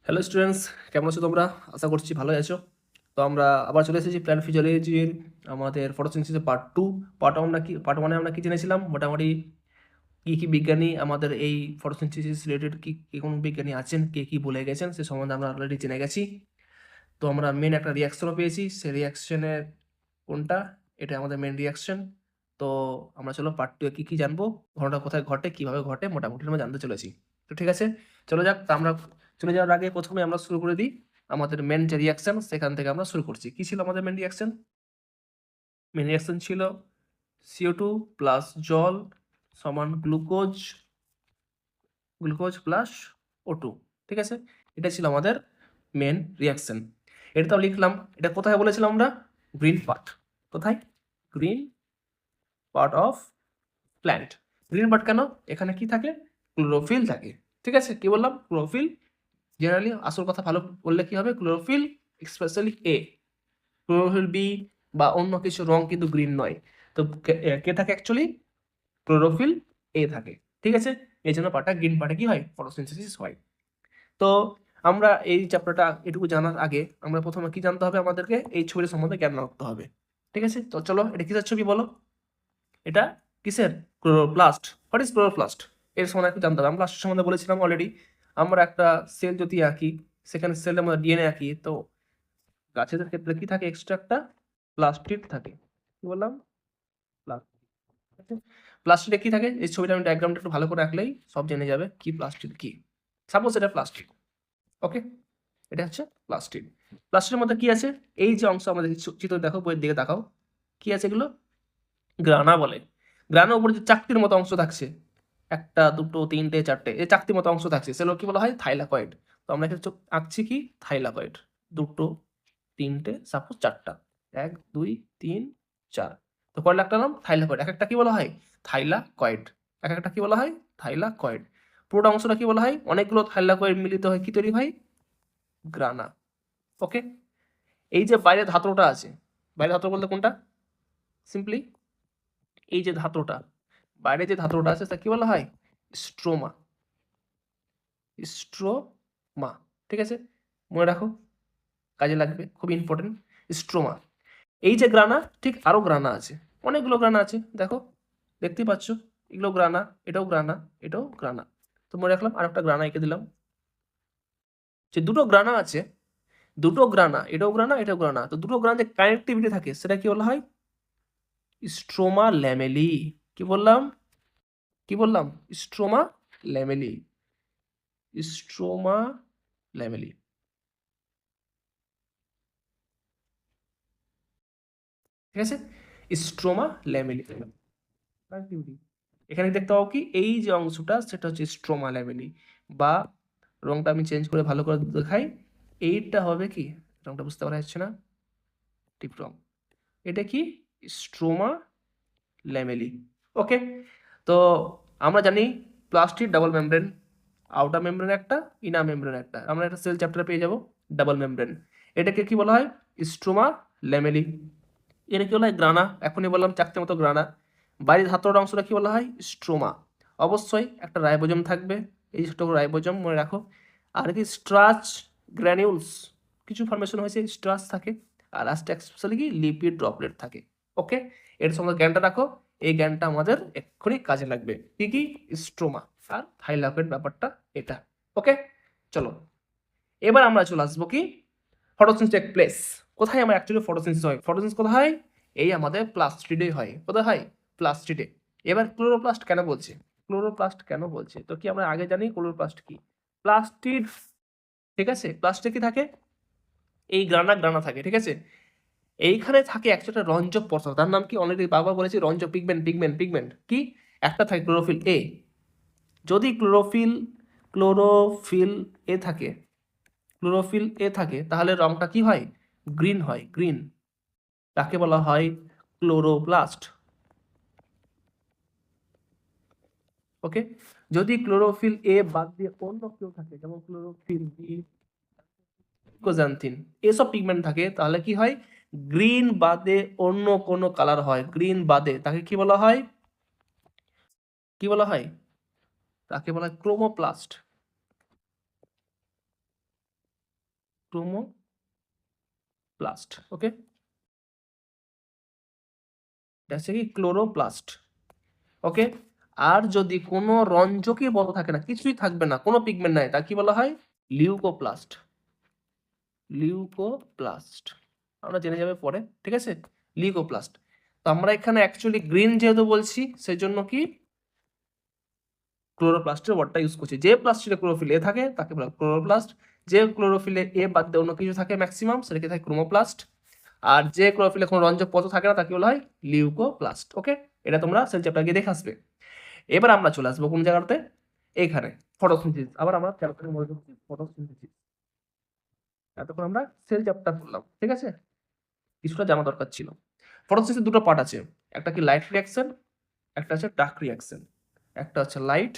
Hello students, কেমন আছো তোমরা? আশা করছি ভালোই আছো। তো আমরা আবার চলে এসেছি প্ল্যান্ট ফিজিওলজির আমাদের ফটোসিনথেসিসের পার্ট ওয়ানে আমরা কি জেনেছিলাম মোটামুটি কী কী বিজ্ঞানী আমাদের এই ফটোসিনথেসিস রিলেটেড কি কোন বিজ্ঞানী আছেন, কে কী বলে গেছেন সে সম্বন্ধে আমরা অলরেডি জেনে গেছি। তো আমরা মেন একটা রিয়াকশনও পেয়েছি, সেই রিয়াকশনের কোনটা, এটা আমাদের মেন রিয়াকশন। তো আমরা চলো পার্ট 2 কী কী জানবো, ঘটনাটা কোথায় ঘটে, কীভাবে ঘটে, মোটামুটি আমরা জানতে চলেছি। তো ঠিক আছে, চলো যাক। তা আমরা চলে যাওয়ার আগে প্রথমে আমরা শুরু করে দিই আমাদের মেন যে রিয়াকশন, সেখান থেকে আমরা শুরু করছি। কি ছিল আমাদের মেন রিয়াকশন? মেন রিয়াকশন ছিল CO2 প্লাস জল সমান গ্লুকোজ প্লাস O2। ঠিক আছে, এটা ছিল আমাদের মেন রিয়াকশন। এটাও লিখলাম। এটা কোথায় বলেছিলাম আমরা? Green part. কোথায়? Green part of plant. Green part কেন? এখানে কি থাকে? ক্লোরোফিল থাকে। ঠিক আছে, কি বললাম? ক্লোরোফিল। জেনারেলি আসল কথা ভালো বললে কি হবে? ক্লোরোফিল, স্পেশালি এ। ক্লোরোফিল বি বা অন্য কিছু রং কিন্তু গ্রিন নয়। তো কে থাকে অ্যাকচুয়ালি? ক্লোরোফিল এ থাকে। ঠিক আছে, এই জন্য পার্টটা গ্রিন পার্টে কি হয়? ফটোসিনথেসিস হয়। তো আমরা এই চ্যাপ্টারটা এটুকু জানার আগে আমরা প্রথমে কি জানতে হবে? আমাদেরকে এই ছবির সম্বন্ধে জ্ঞান রাখতে হবে। ঠিক আছে, তো চলো, এটা কিসের ছবি বলো? এটা কিসের? ক্লোরোপ্লাস্ট। What is chloroplast? এর সম্বন্ধে একটু জানতে হবে। আমরা প্লাস্টের সম্বন্ধে বলেছিলাম অলরেডি। আমরা একটা সেল যদি আঁকি, সেখানে সেলের মধ্যে ডিএনএ আঁকি, তো গাছেদের ক্ষেত্রে কি থাকে? এক্সট্রা একটা প্লাস্টিড থাকে। কি বললাম? প্লাস্টিড। প্লাস্টিডে কি থাকে? এই ছবিটা আমি ডায়াগ্রামটা একটু ভালো করে আঁকলেই সব জেনে যাবে কি প্লাস্টিড কি। সাপোজ এটা প্লাস্টিড। ওকে, এটা হচ্ছে প্লাস্টিড। প্লাস্টিডের মধ্যে কি আছে? এই যে অংশ আমাদের চিত্র দেখো, বইয়ের দিকে তাকাও, কি আছে এগুলো? গ্রানা বলে। গ্রানার উপরে যে চাকতির মতো অংশ থাকছে, একটা দুটো তিনটে চারটে, এই চাকতির মতো অংশ থাকছে, সেগুলো কি বলা হয়? থাইলাকয়েড। তো আমরা এখানে আঁকছি কি? থাইলাকয়েড। দুটো তিনটে সাপোজ চারটা, 1 2 3 4। তো কয় লাখটা নাম? থাইলাকয়েড। এক একটা কি বলা হয়? থাইলাকয়েড। এক একটা কি বলা হয়? থাইলাকয়েড। পুরোটা অংশটা কি বলা হয়? অনেকগুলো থাইলাকয়েড মিলিত হয় কি তৈরি হয়? গ্রানা। ওকে, এই যে বাইরে ধাতুটা আছে, বাইরে ধাতু বলতে কোনটা? সিম্পলি এই যে ধাতুটা, বাইরে যে ধাতুটা আছে তা কি বলা হয়? স্ট্রোমা। স্ট্রোমা। ঠিক আছে, মনে রাখো, কাজে লাগবে, খুব ইম্পর্টেন্ট। স্ট্রোমা। এই যে গ্রানা, ঠিক আরো গ্রানা আছে, অনেকগুলো গ্রানা আছে, দেখো, দেখতেই পাচ্ছ, এগুলো গ্রানা, এটাও গ্রানা, এটাও গ্রানা। তো মনে রাখলাম, আর একটা গ্রানা এঁকে দিলাম। যে দুটো গ্রানা আছে, দুটো গ্রানা, এটাও গ্রানা, এটাও গ্রানা, তো দুটো গ্রানা যে কানেক্টিভিটি থাকে সেটা কি বলা হয়? Stroma lamellae. কি বললাম? কি বললাম? Stroma lamellae. Stroma lamellae. ঠিক আছে, স্ট্রোমা ল্যামেলি। এখানে দেখতে পাবো কি এই যে অংশটা সেটা হচ্ছে স্ট্রোমা ল্যামেলি, বা রংটা আমি চেঞ্জ করে ভালো করে দেখাই, এইটা হবে কি, রংটা বুঝতে পারা যাচ্ছে না, টিপ রং, এটা কি? Stroma lamellae. ওকে, তো আমরা জানি plastic double membrane, outer membrane একটা, ইনার মেমব্রেন একটা। আমরা একটা সেল চ্যাপ্টারে পেয়ে যাব ডাবল মেমব্রেন। এটাকে কি বলা হয়? Stroma lamellae. এটা কি বলা হয়? গ্রানা। এখনই বললাম চাকতির মতো গ্রানা। বাইরের ধাতুর অংশটা কি বলা হয়? স্ট্রোমা। অবশ্যই একটা রাইবোজোম থাকবে, এই ছোট রাইবোজোম মনে রাখো। আর কি? স্ট্রাচ গ্র্যানিউলস, কিছু ফরমেশন হয়েছে, স্ট্রাচ থাকে। আর লাস্টে স্পেশালি কি লিপিড ড্রপলেট থাকে। ওকে, এর সঙ্গে জ্ঞানটা রাখো, এই জ্ঞানটা আমাদের এক্ষুনি কাজে লাগবে। কি কি? স্ট্রোমা আর থাইলাকয়েড ব্যাপারটা এটা। ওকে, চলো এবার আমরা চলে আসবো কি, ফটোসিনথেসিস টেক প্লেস। কোথায় আমার অ্যাকচুয়ালি ফটোসিনথেসিস হয়? ফটোসিনথেসিস কোথায় হয়? এই আমাদের প্লাস্টিডেই হয়। কোথায় হয়? প্লাস্টিডে। এবার ক্লোরোপ্লাস্ট কেন বলছে? ক্লোরোপ্লাস্ট কেন বলছে? তো কি আমরা আগে জানি ক্লোরোপ্লাস্ট কি? প্লাস্টিড। ঠিক আছে, প্লাস্টে কি থাকে? এই গ্রানা গ্রানা থাকে। ঠিক আছে, এইখানে থাকে একটা রঞ্জক পদার্থ, তার নাম কি? অলরেডি বাবা বলেছি, রঞ্জক, পিগমেন্ট পিগমেন্ট পিগমেন্ট। কি? একটা থাকে ক্লোরোফিল এ। যদি ক্লোরোফিল এ থাকে, ক্লোরোফিল এ থাকে, তাহলে রংটা কি হয়? গ্রিন হয়, গ্রিন। তাকে বলা হয় ক্লোরোপ্লাস্ট। ওকে, যদি ক্লোরোফিল এ বাদ দিয়ে অন্য কেউ থাকে, যেমন ক্লোরোফিল বি, কোজান্থিন, এসব পিগমেন্ট থাকে, তাহলে কি হয়? গ্রিন বাদে অন্য কোনো কালার হয়, গ্রিন বাদে, তাকে কি বলা হয়? কি বলা হয়? তাকে বলা হয় ক্রোমোপ্লাস্ট। ক্রোমোপ্লাস্ট। ওকে, এটা হচ্ছে কি ক্লোরোপ্লাস্ট। ওকে, আর যদি কোনো রঞ্জকই বলা থাকে না, কিছুই থাকবে না, কোনো পিগমেন্ট নাই, তা কি বলা হয়? লিউকোপ্লাস্ট। লিউকোপ্লাস্ট আমরা জেনে যাবে পরে, ঠিক আছে? লিউকোপ্লাস্ট। তো আমরা এখানে অ্যাকচুয়ালি গ্রিন যেহেতু বলছি, সেজন্য কি ক্লোরোপ্লাস্টের ওয়ার্ডটা ইউজ করছি। যে প্লাস্টিডে ক্লোরোফিল এ থাকে তাকে বলা হয় ক্লোরোপ্লাস্ট। যে ক্লোরোফিলে এ বাদ দিয়ে অন্য কিছু থাকে ম্যাক্সিমাম, সেটাকে থাকে ক্রোমোপ্লাস্ট। আর যে ক্লোরোফিলে কোনো রঞ্জক পদার্থ থাকে না তাকে বলা হয় লিউকোপ্লাস্ট। ওকে, এটা তোমরা সেল চ্যাপ্টার গিয়ে দেখে আসবে। এবার আমরা চলে আসবো কোন জায়গাতে? এখানে ফটোসিনথেসিস। আবার আমরা চ্যাপ্টারে মনে করছি ফটোসিনথেসিস। এতক্ষণ আমরা সেল চ্যাপ্টার করলাম, ঠিক আছে? কিছুটা জানা দরকার ছিল। ফটোসিনথেসিসের দুটো পার্ট আছে, একটা কি লাইট রিঅ্যাকশন, একটা হচ্ছে ডার্ক রিঅ্যাকশন। একটা হচ্ছে লাইট,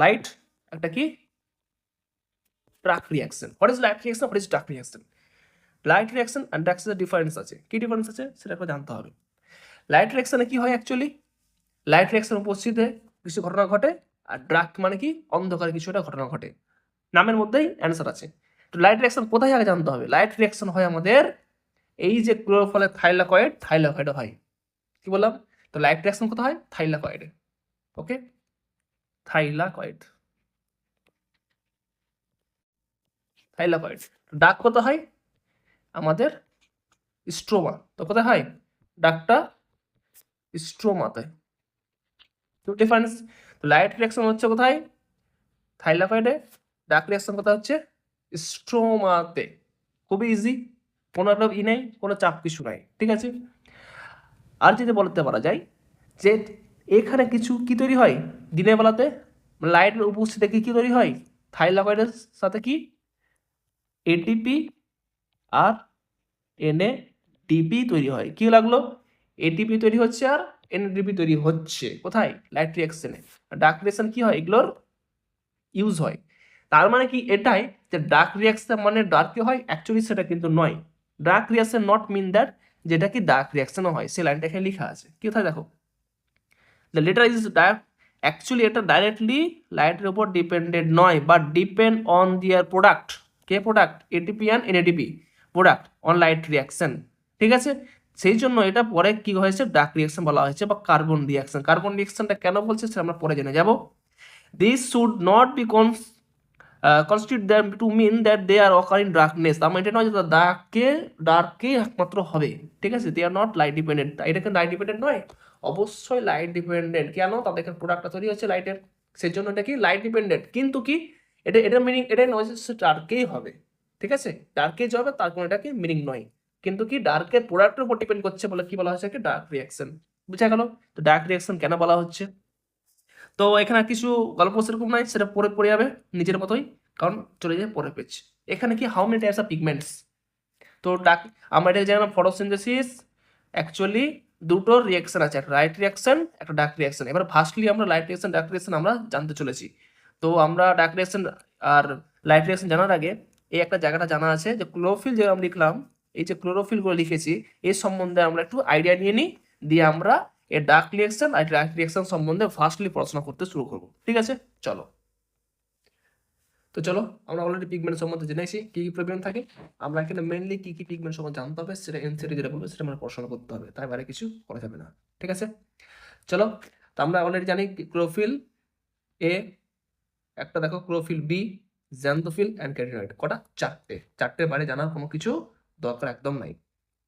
লাইট, একটা কি dark reaction. What is light reaction, what is dark reaction? Light reaction and dark রিঅ্যাকশনের ডিফারেন্স আছে। কি ডিফারেন্স আছে সেটা একটু জানতে হবে। লাইট রিঅ্যাকশনে কি হয় অ্যাকচুয়ালি? লাইট রিঅ্যাকশন উপস্থিতে কিছু ঘটনা ঘটে, আর ডার্ক মানে কি অন্ধকারে কিছু একটা ঘটনা ঘটে। নামের মধ্যেই অ্যান্সার আছে। তো লাইট রিঅ্যাকশন কোথায় আগে জানতে হবে। লাইট রিঅ্যাকশন হয় আমাদের এই যে ক্লোরোফলের থাইলাকয়েড, থাইলাকয়েডে হয়। কি বললাম? তো লাইট রিঅ্যাকশন কোথায় হয়? থাইলাকয়েডে। ওকে, থাইলাকয়েড, থাইলাকয়েড। ডার্ক কোথায় হয়? আমাদের স্ট্রোমা। তো কোথায় হয় ডার্কটা? স্ট্রোমাতে। তো ডিফারেন্স, তো লাইট রিঅ্যাকশন হচ্ছে কোথায়? থাইলাকয়েডে। ডার্ক রিঅ্যাকশন কোথায় হচ্ছে? স্ট্রোমাতে। খুবই ইজি, কোনো একটা নেই, কোনো চাপ কিছু নাই, ঠিক আছে? আর যদি বলতে পারা যায় যে এখানে কিছু কি তৈরি হয় দিনের বেলাতে, লাইটের উপস্থিতিতে কি কি তৈরি হয় থাইলাকয়েডের সাথে? কি এটিপি আর এনএডিপি তৈরি হয়। কি লাগলো? এটিপি তৈরি হচ্ছে আর এনএডিপি তৈরি হচ্ছে কোথায়? লাইট রিঅ্যাকশনে। ডার্ক রিঅ্যাকশন কি হয়? এগুলোর ইউজ হয়। তার মানে কি এটাই যে ডার্ক রিঅ্যাকশন মানে ডার্কে হয়? অ্যাকচুয়ালি সেটা কিন্তু নয়। Dark reaction not mean that যেটা কি ডার্ক রিঅ্যাকশনও হয়। সে লাইনটা এখানে লেখা আছে, কি কোথায় দেখো? The letter is dark. Actually এটা ডাইরেক্টলি লাইটের উপর ডিপেন্ডেন্ট নয়, বাট ডিপেন্ড অন দিয়ার product. K product? ATP and NADP product on light reaction, ঠিক আছে? সেই জন্য এটা পরে কি হয়েছে ডার্ক রিঅ্যাকশন বলা হয়েছে বা কার্বন রিঅ্যাকশন। কার্বন রিঅ্যাকশনটা কেন বলছে সেটা আমরা পরে জেনে যাব। This should not be constitute them to mean that they are occur in darkness। তার মানে এটা নয় যে ডার্কে একমাত্র হবে, ঠিক আছে? দে আর নট লাইট ডিপেন্ডেন্ট। এটা কিন্তু লাইট ডিপেন্ডেন্ট নয়, অবশ্যই লাইট ডিপেন্ডেন্ট। কেন? তাদের প্রোডাক্টটা তৈরি হচ্ছে লাইটের, সেই জন্য এটা কি লাইট ডিপেন্ডেন্ট। কিন্তু কি এটা মিনিং এটাই নয় যে ডার্কেই হবে, ঠিক আছে? ডার্কে যে হবে তার কোনো এটাকে মিনিং নয়, কিন্তু কি ডার্কের প্রোডাক্টের উপর ডিপেন্ড করছে বলে কি বলা হয়েছে? কি ডার্ক রিঅ্যাকশন। বুঝা গেল? তো ডার্ক রিঅ্যাকশন কেন বলা হচ্ছে? তো এখানে কিছু গল্প সেরকম নাই, সেটা পরে পড়ে যাবে নিজের মতোই, কারণ চলে যায় পরের পেজ। এখানে কি how many types of pigments. তো আমরা এটা জানলাম ফটোসিনথেসিস অ্যাকচুয়ালি দুটো রিঅ্যাকশন আছে, একটা লাইট রিঅ্যাকশন, একটা ডার্ক রিঅ্যাকশন। এবার ফার্স্টলি আমরা লাইট রিঅ্যাকশন ডার্ক রিঅ্যাকশন আমরা জানতে চলেছি। তো আমরা ডার্ক রিঅ্যাকশন আর লাইট রিঅ্যাকশন জানার আগে এই একটা জায়গাটা জানা আছে যে ক্লোরোফিল যে আমরা লিখলাম, এই যে ক্লোরোফিলগুলো লিখেছি এর সম্বন্ধে আমরা একটু আইডিয়া নিয়ে নিই, দিয়ে আমরা এই ডার্ক রিঅ্যাকশন আর ডার্ক রিঅ্যাকশন সম্বন্ধে ফার্স্টলি পড়াশোনা করতে শুরু করবো, ঠিক আছে? চলো, তো চলো আমরা অলরেডি পিগমেন্ট সম্বন্ধে জেনেছি কি কি পিগমেন্ট থাকে। আমরা এখানে মেইনলি কি কি পিগমেন্ট সম্বন্ধে জানতে হবে সেটা এনসিটি যেটা বলবো সেটা আমরা পড়াশোনা করতে হবে, তাই বাইরে কিছু করা যাবে না, ঠিক আছে? চলো, তো আমরা অলরেডি জানি ক্লোরোফিল এ একটা, দেখো chlorophyll B, xanthophyll and carotenoid. কটা? চারটে। চারটে বাইরে জানার কোনো কিছু দরকার একদম নাই।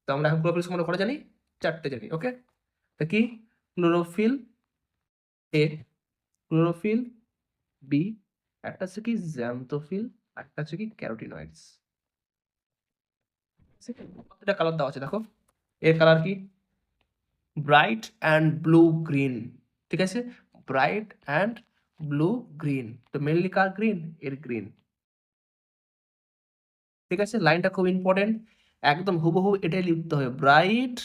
তো আমরা এখন ক্লোরোফিল সম্বন্ধে কটা জানি? চারটে জানি। ওকে, তো কি ক্লোরোফিল এ, ক্লোরোফিল বি, একটা হচ্ছে কি জ্যান্থোফিল, একটা হচ্ছে কি ক্যারোটিনয়েডস। প্রত্যেকটা কালার দেওয়া আছে, দেখো এর কালার কি ব্রাইট অ্যান্ড ব্লু গ্রিন, ঠিক আছে? Bright and blue green. তো মেনলি কার গ্রিন? এর গ্রিন, ঠিক আছে? লাইনটা খুব ইম্পর্টেন্ট, একদম হুবহু এটাই লিখতে হবে, ব্রাইট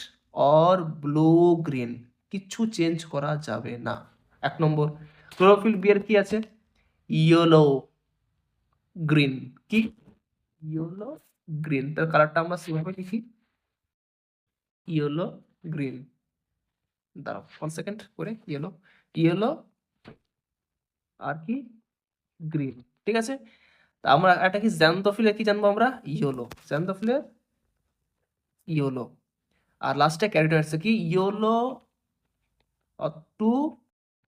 অর ব্লু গ্রিন, কিচ্ছু চেঞ্জ করা যাবে না। এক নম্বর। ক্লোরোফিল বি এর কি আছে? Yellow green. কি ইয়েলো গ্রিন, তার কালারটা আমরা সেভাবে লিখি ইয়েলো গ্রিন। দাঁড়াও 1 সেকেন্ড করে, ইয়েলো, ইয়েলো আর কি গ্রিন। ঠিক আছে, তা আমরা একটা কি জ্যান্থোফিলের কি জানবো আমরা, ইয়েলো, জ্যান্থোফিলের ইয়েলো। আর লাস্টে ক্যারেক্টার আছে কি ইয়েলো টু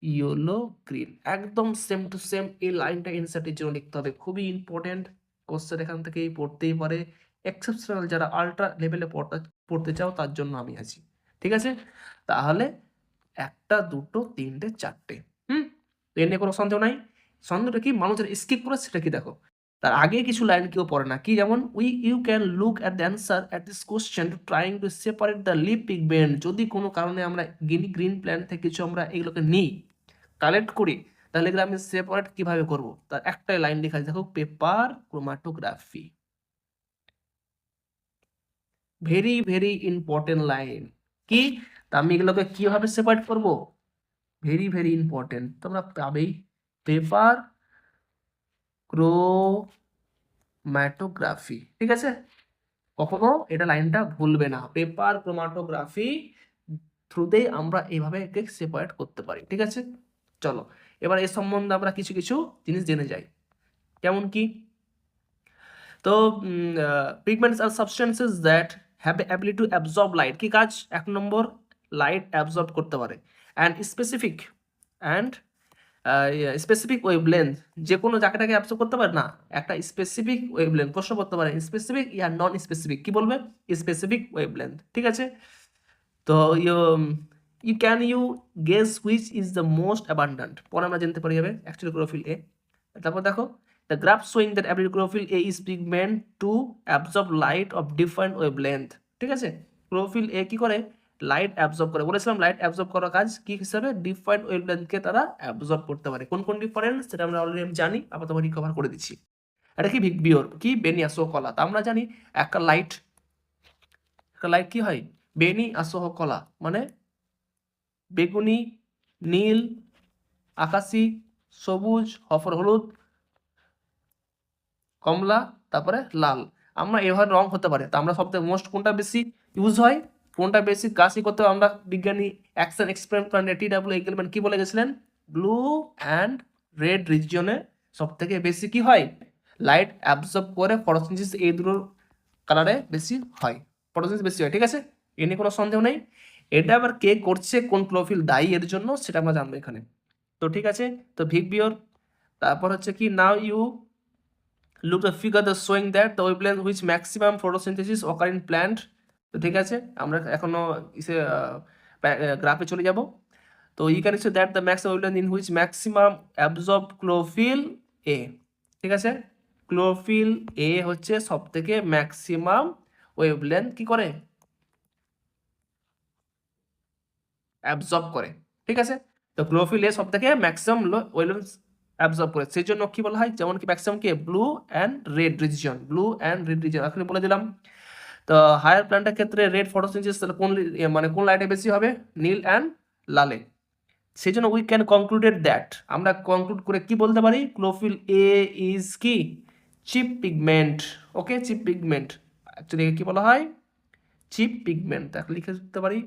ইয়েলো গ্রিন, একদম সেম টু সেম। এই লাইনটা এনসারের জন্য লিখতে হবে, খুবই ইম্পর্টেন্ট কোশ্চেন এখান থেকেই পড়তেই পারে। এক্সেপশনাল যারা আল্ট্রা লেভেলে পড়তে চাও তার জন্য আমি আছি। ঠিক আছে, তাহলে একটা, দুটো, তিনটে, চারটে। তো এ নিয়ে কোনো সন্দেহ নাই। সন্দেহটা কি মানুষের স্কিপ করে সেটা কি দেখো, তার আগে কিছু লাইন কেউ পড়ে না, কি যেমন you can look at the answer at this question to trying to separate the leaf pigment. যদি কোনো কারণে আমরা গ্রিন প্ল্যান্ট থেকে কিছু আমরা এগুলোকে নিই, কালেক্ট করি, তাহলে এগুলো আমি সেপারেট কিভাবে করব, তার একটাই লাইন লেখা আছে, দেখো paper chromatography. Very very important line. কি, তা আমি এগুলোকে কিভাবে সেপারেট করব, ভেরি ভেরি ইম্পর্টেন্ট, তোমরা পাবেই পেপার ক্রোম্যাটোগ্রাফি। ঠিক আছে, কখনো এটা লাইনটা ভুলবে না, পেপার ক্রোমাটোগ্রাফি থ্রুতেই আমরা এইভাবে একে সেপারেট করতে পারি। ঠিক আছে, চলো এবার এর সম্বন্ধে আমরা কিছু কিছু জিনিস জেনে যাই। কেমন কি, তো pigments are substances that have the ability to absorb light. কি কাজ, এক নম্বর লাইট অ্যাবজর্ব করতে পারে, অ্যান্ড স্পেসিফিক ওয়েভলেন্থ, যে কোনো জায়গাটাকে অ্যাবজর্ব করতে পারে না, একটা স্পেসিফিক ওয়েভলেন্থ, প্রশ্ন করতে পারে স্পেসিফিক ইয়া নন স্পেসিফিক, কি বলবে স্পেসিফিক ওয়েভলেন্থ। ঠিক আছে, তো you can guess which is the most abundant, পরে আমরা জানতে পারি যাবে অ্যাকচুয়ালি ক্লোরোফিল এ। তারপর দেখো the graph showing that ability chlorophyll A is pigment to absorb light of different wavelength. ঠিক আছে, ক্লোরোফিল এ কি করে, লাইট অ্যাবজর্ব করে, বলেছিলাম লাইট অ্যাবজর্ব করার কাজ কি হিসাবে, ডিফারেন্ট ওয়েভলেন্থকে তারা অ্যাবজর্ব করতে পারে। কোন কোন ডিফারেন্স সেটা আমরা অলরেডি জানি, আবার তোমার রিকভার করে দিচ্ছি। এটা কি ভিগবিওর কি বেনিয়াসো কলা, তা আমরা জানি একটা লাইট কি হয়, বেনি আসহ কলা মানে বেগুনি, নীল, আকাশি, সবুজ, হলুদ, কমলা, তারপরে লাল। আমরা এভাবে রং হতে পারে, তা আমরা সবথেকে মোস্ট কোনটা বেশি ইউজ হয়, কোনটা বেশি কাজই করতে হয়, আমরা বিজ্ঞানী অ্যাকশন এক্সপেরিমেন্ট TW এগ্রিমেন্ট কি বলে গেছিলেন, ব্লু অ্যান্ড রেড রিজিয়নে সব থেকে বেশি কি হয়, লাইট অ্যাবজর্ব করে, ফটোসিনথেসিস এই দুটোর কালারে বেশি হয়, ফটোসিনথেসিস বেশি হয়। ঠিক আছে, এ নিয়ে কোনো সন্দেহ নেই। এটা আবার কে করছে, কোন ক্লোরোফিল দায়ী এর জন্য, সেটা আমরা জানবো এখানে। তো ঠিক আছে, তো ভিগবিওর। তারপর হচ্ছে কি, now you look the figure the showing that the wavelength which maximum photosynthesis occur in plant। তো ঠিক আছে, আমরা এখনো ইসে গ্রাফে চলে যাব। তো you can say that the maximum wavelength in which maximum absorb chlorophyll A। ঠিক আছে, ক্লোরোফিল এ হচ্ছে সব থেকে ম্যাক্সিমাম ওয়েভলেন্থ কি করে, অ্যাবজর্ব করে। ঠিক আছে, তো ক্লোরোফিল এ সব থেকে ম্যাক্সিমাম ওয়েভলেন্থ অ্যাবজর্ব করে, সেই জন্য কি বলা হয়, যেমন কি ম্যাক্সিমাম কি ব্লু অ্যান্ড রেড রিজিয়ন, এখন বলে দিলাম। তো হায়ার প্ল্যান্টের ক্ষেত্রে রেড ফটোসিনথেসিস তাহলে কোন মানে কোন লাইটে বেশি হবে, নীল অ্যান্ড লালে। সেই জন্য উই ক্যান কনক্লুডেড দ্যাট, আমরা কনক্লুড করে কি বলতে পারি, ক্লোরোফিল এ ইজ কি চিপ পিগমেন্ট। ওকে, চিপ পিগমেন্ট, অ্যাকচুয়ালি কি বলা হয়, চিপ পিগমেন্ট। তাকে লিখে দিতে পারি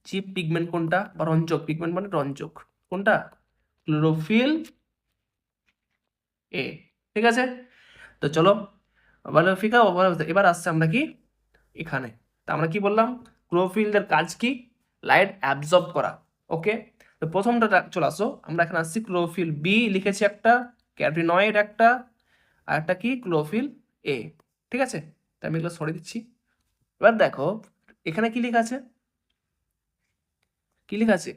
চিপ পিগমেন্ট কোনটা, বা রঞ্জক পিগমেন্ট মানে রঞ্জক কোনটা, ক্লোরোফিল এ। ঠিক আছে, তো চলো ভালো ফিকা। এবার আসছে আমরা কি এখানে, তা আমরা কি বললাম, ক্লোরোফিলদের কাজ কি, লাইট অ্যাবজর্ব করা। ওকে, তো প্রথমটা চলে আসো, আমরা এখানে আসছি ক্লোরোফিল বি লিখেছি একটা, ক্যারোটিনয়েড একটা, আর একটা কি ক্লোরোফিল এ। ঠিক আছে, তা আমি এগুলো সরিয়ে দিচ্ছি। এবার দেখো এখানে কি লেখা আছে, কি লেখা আছে,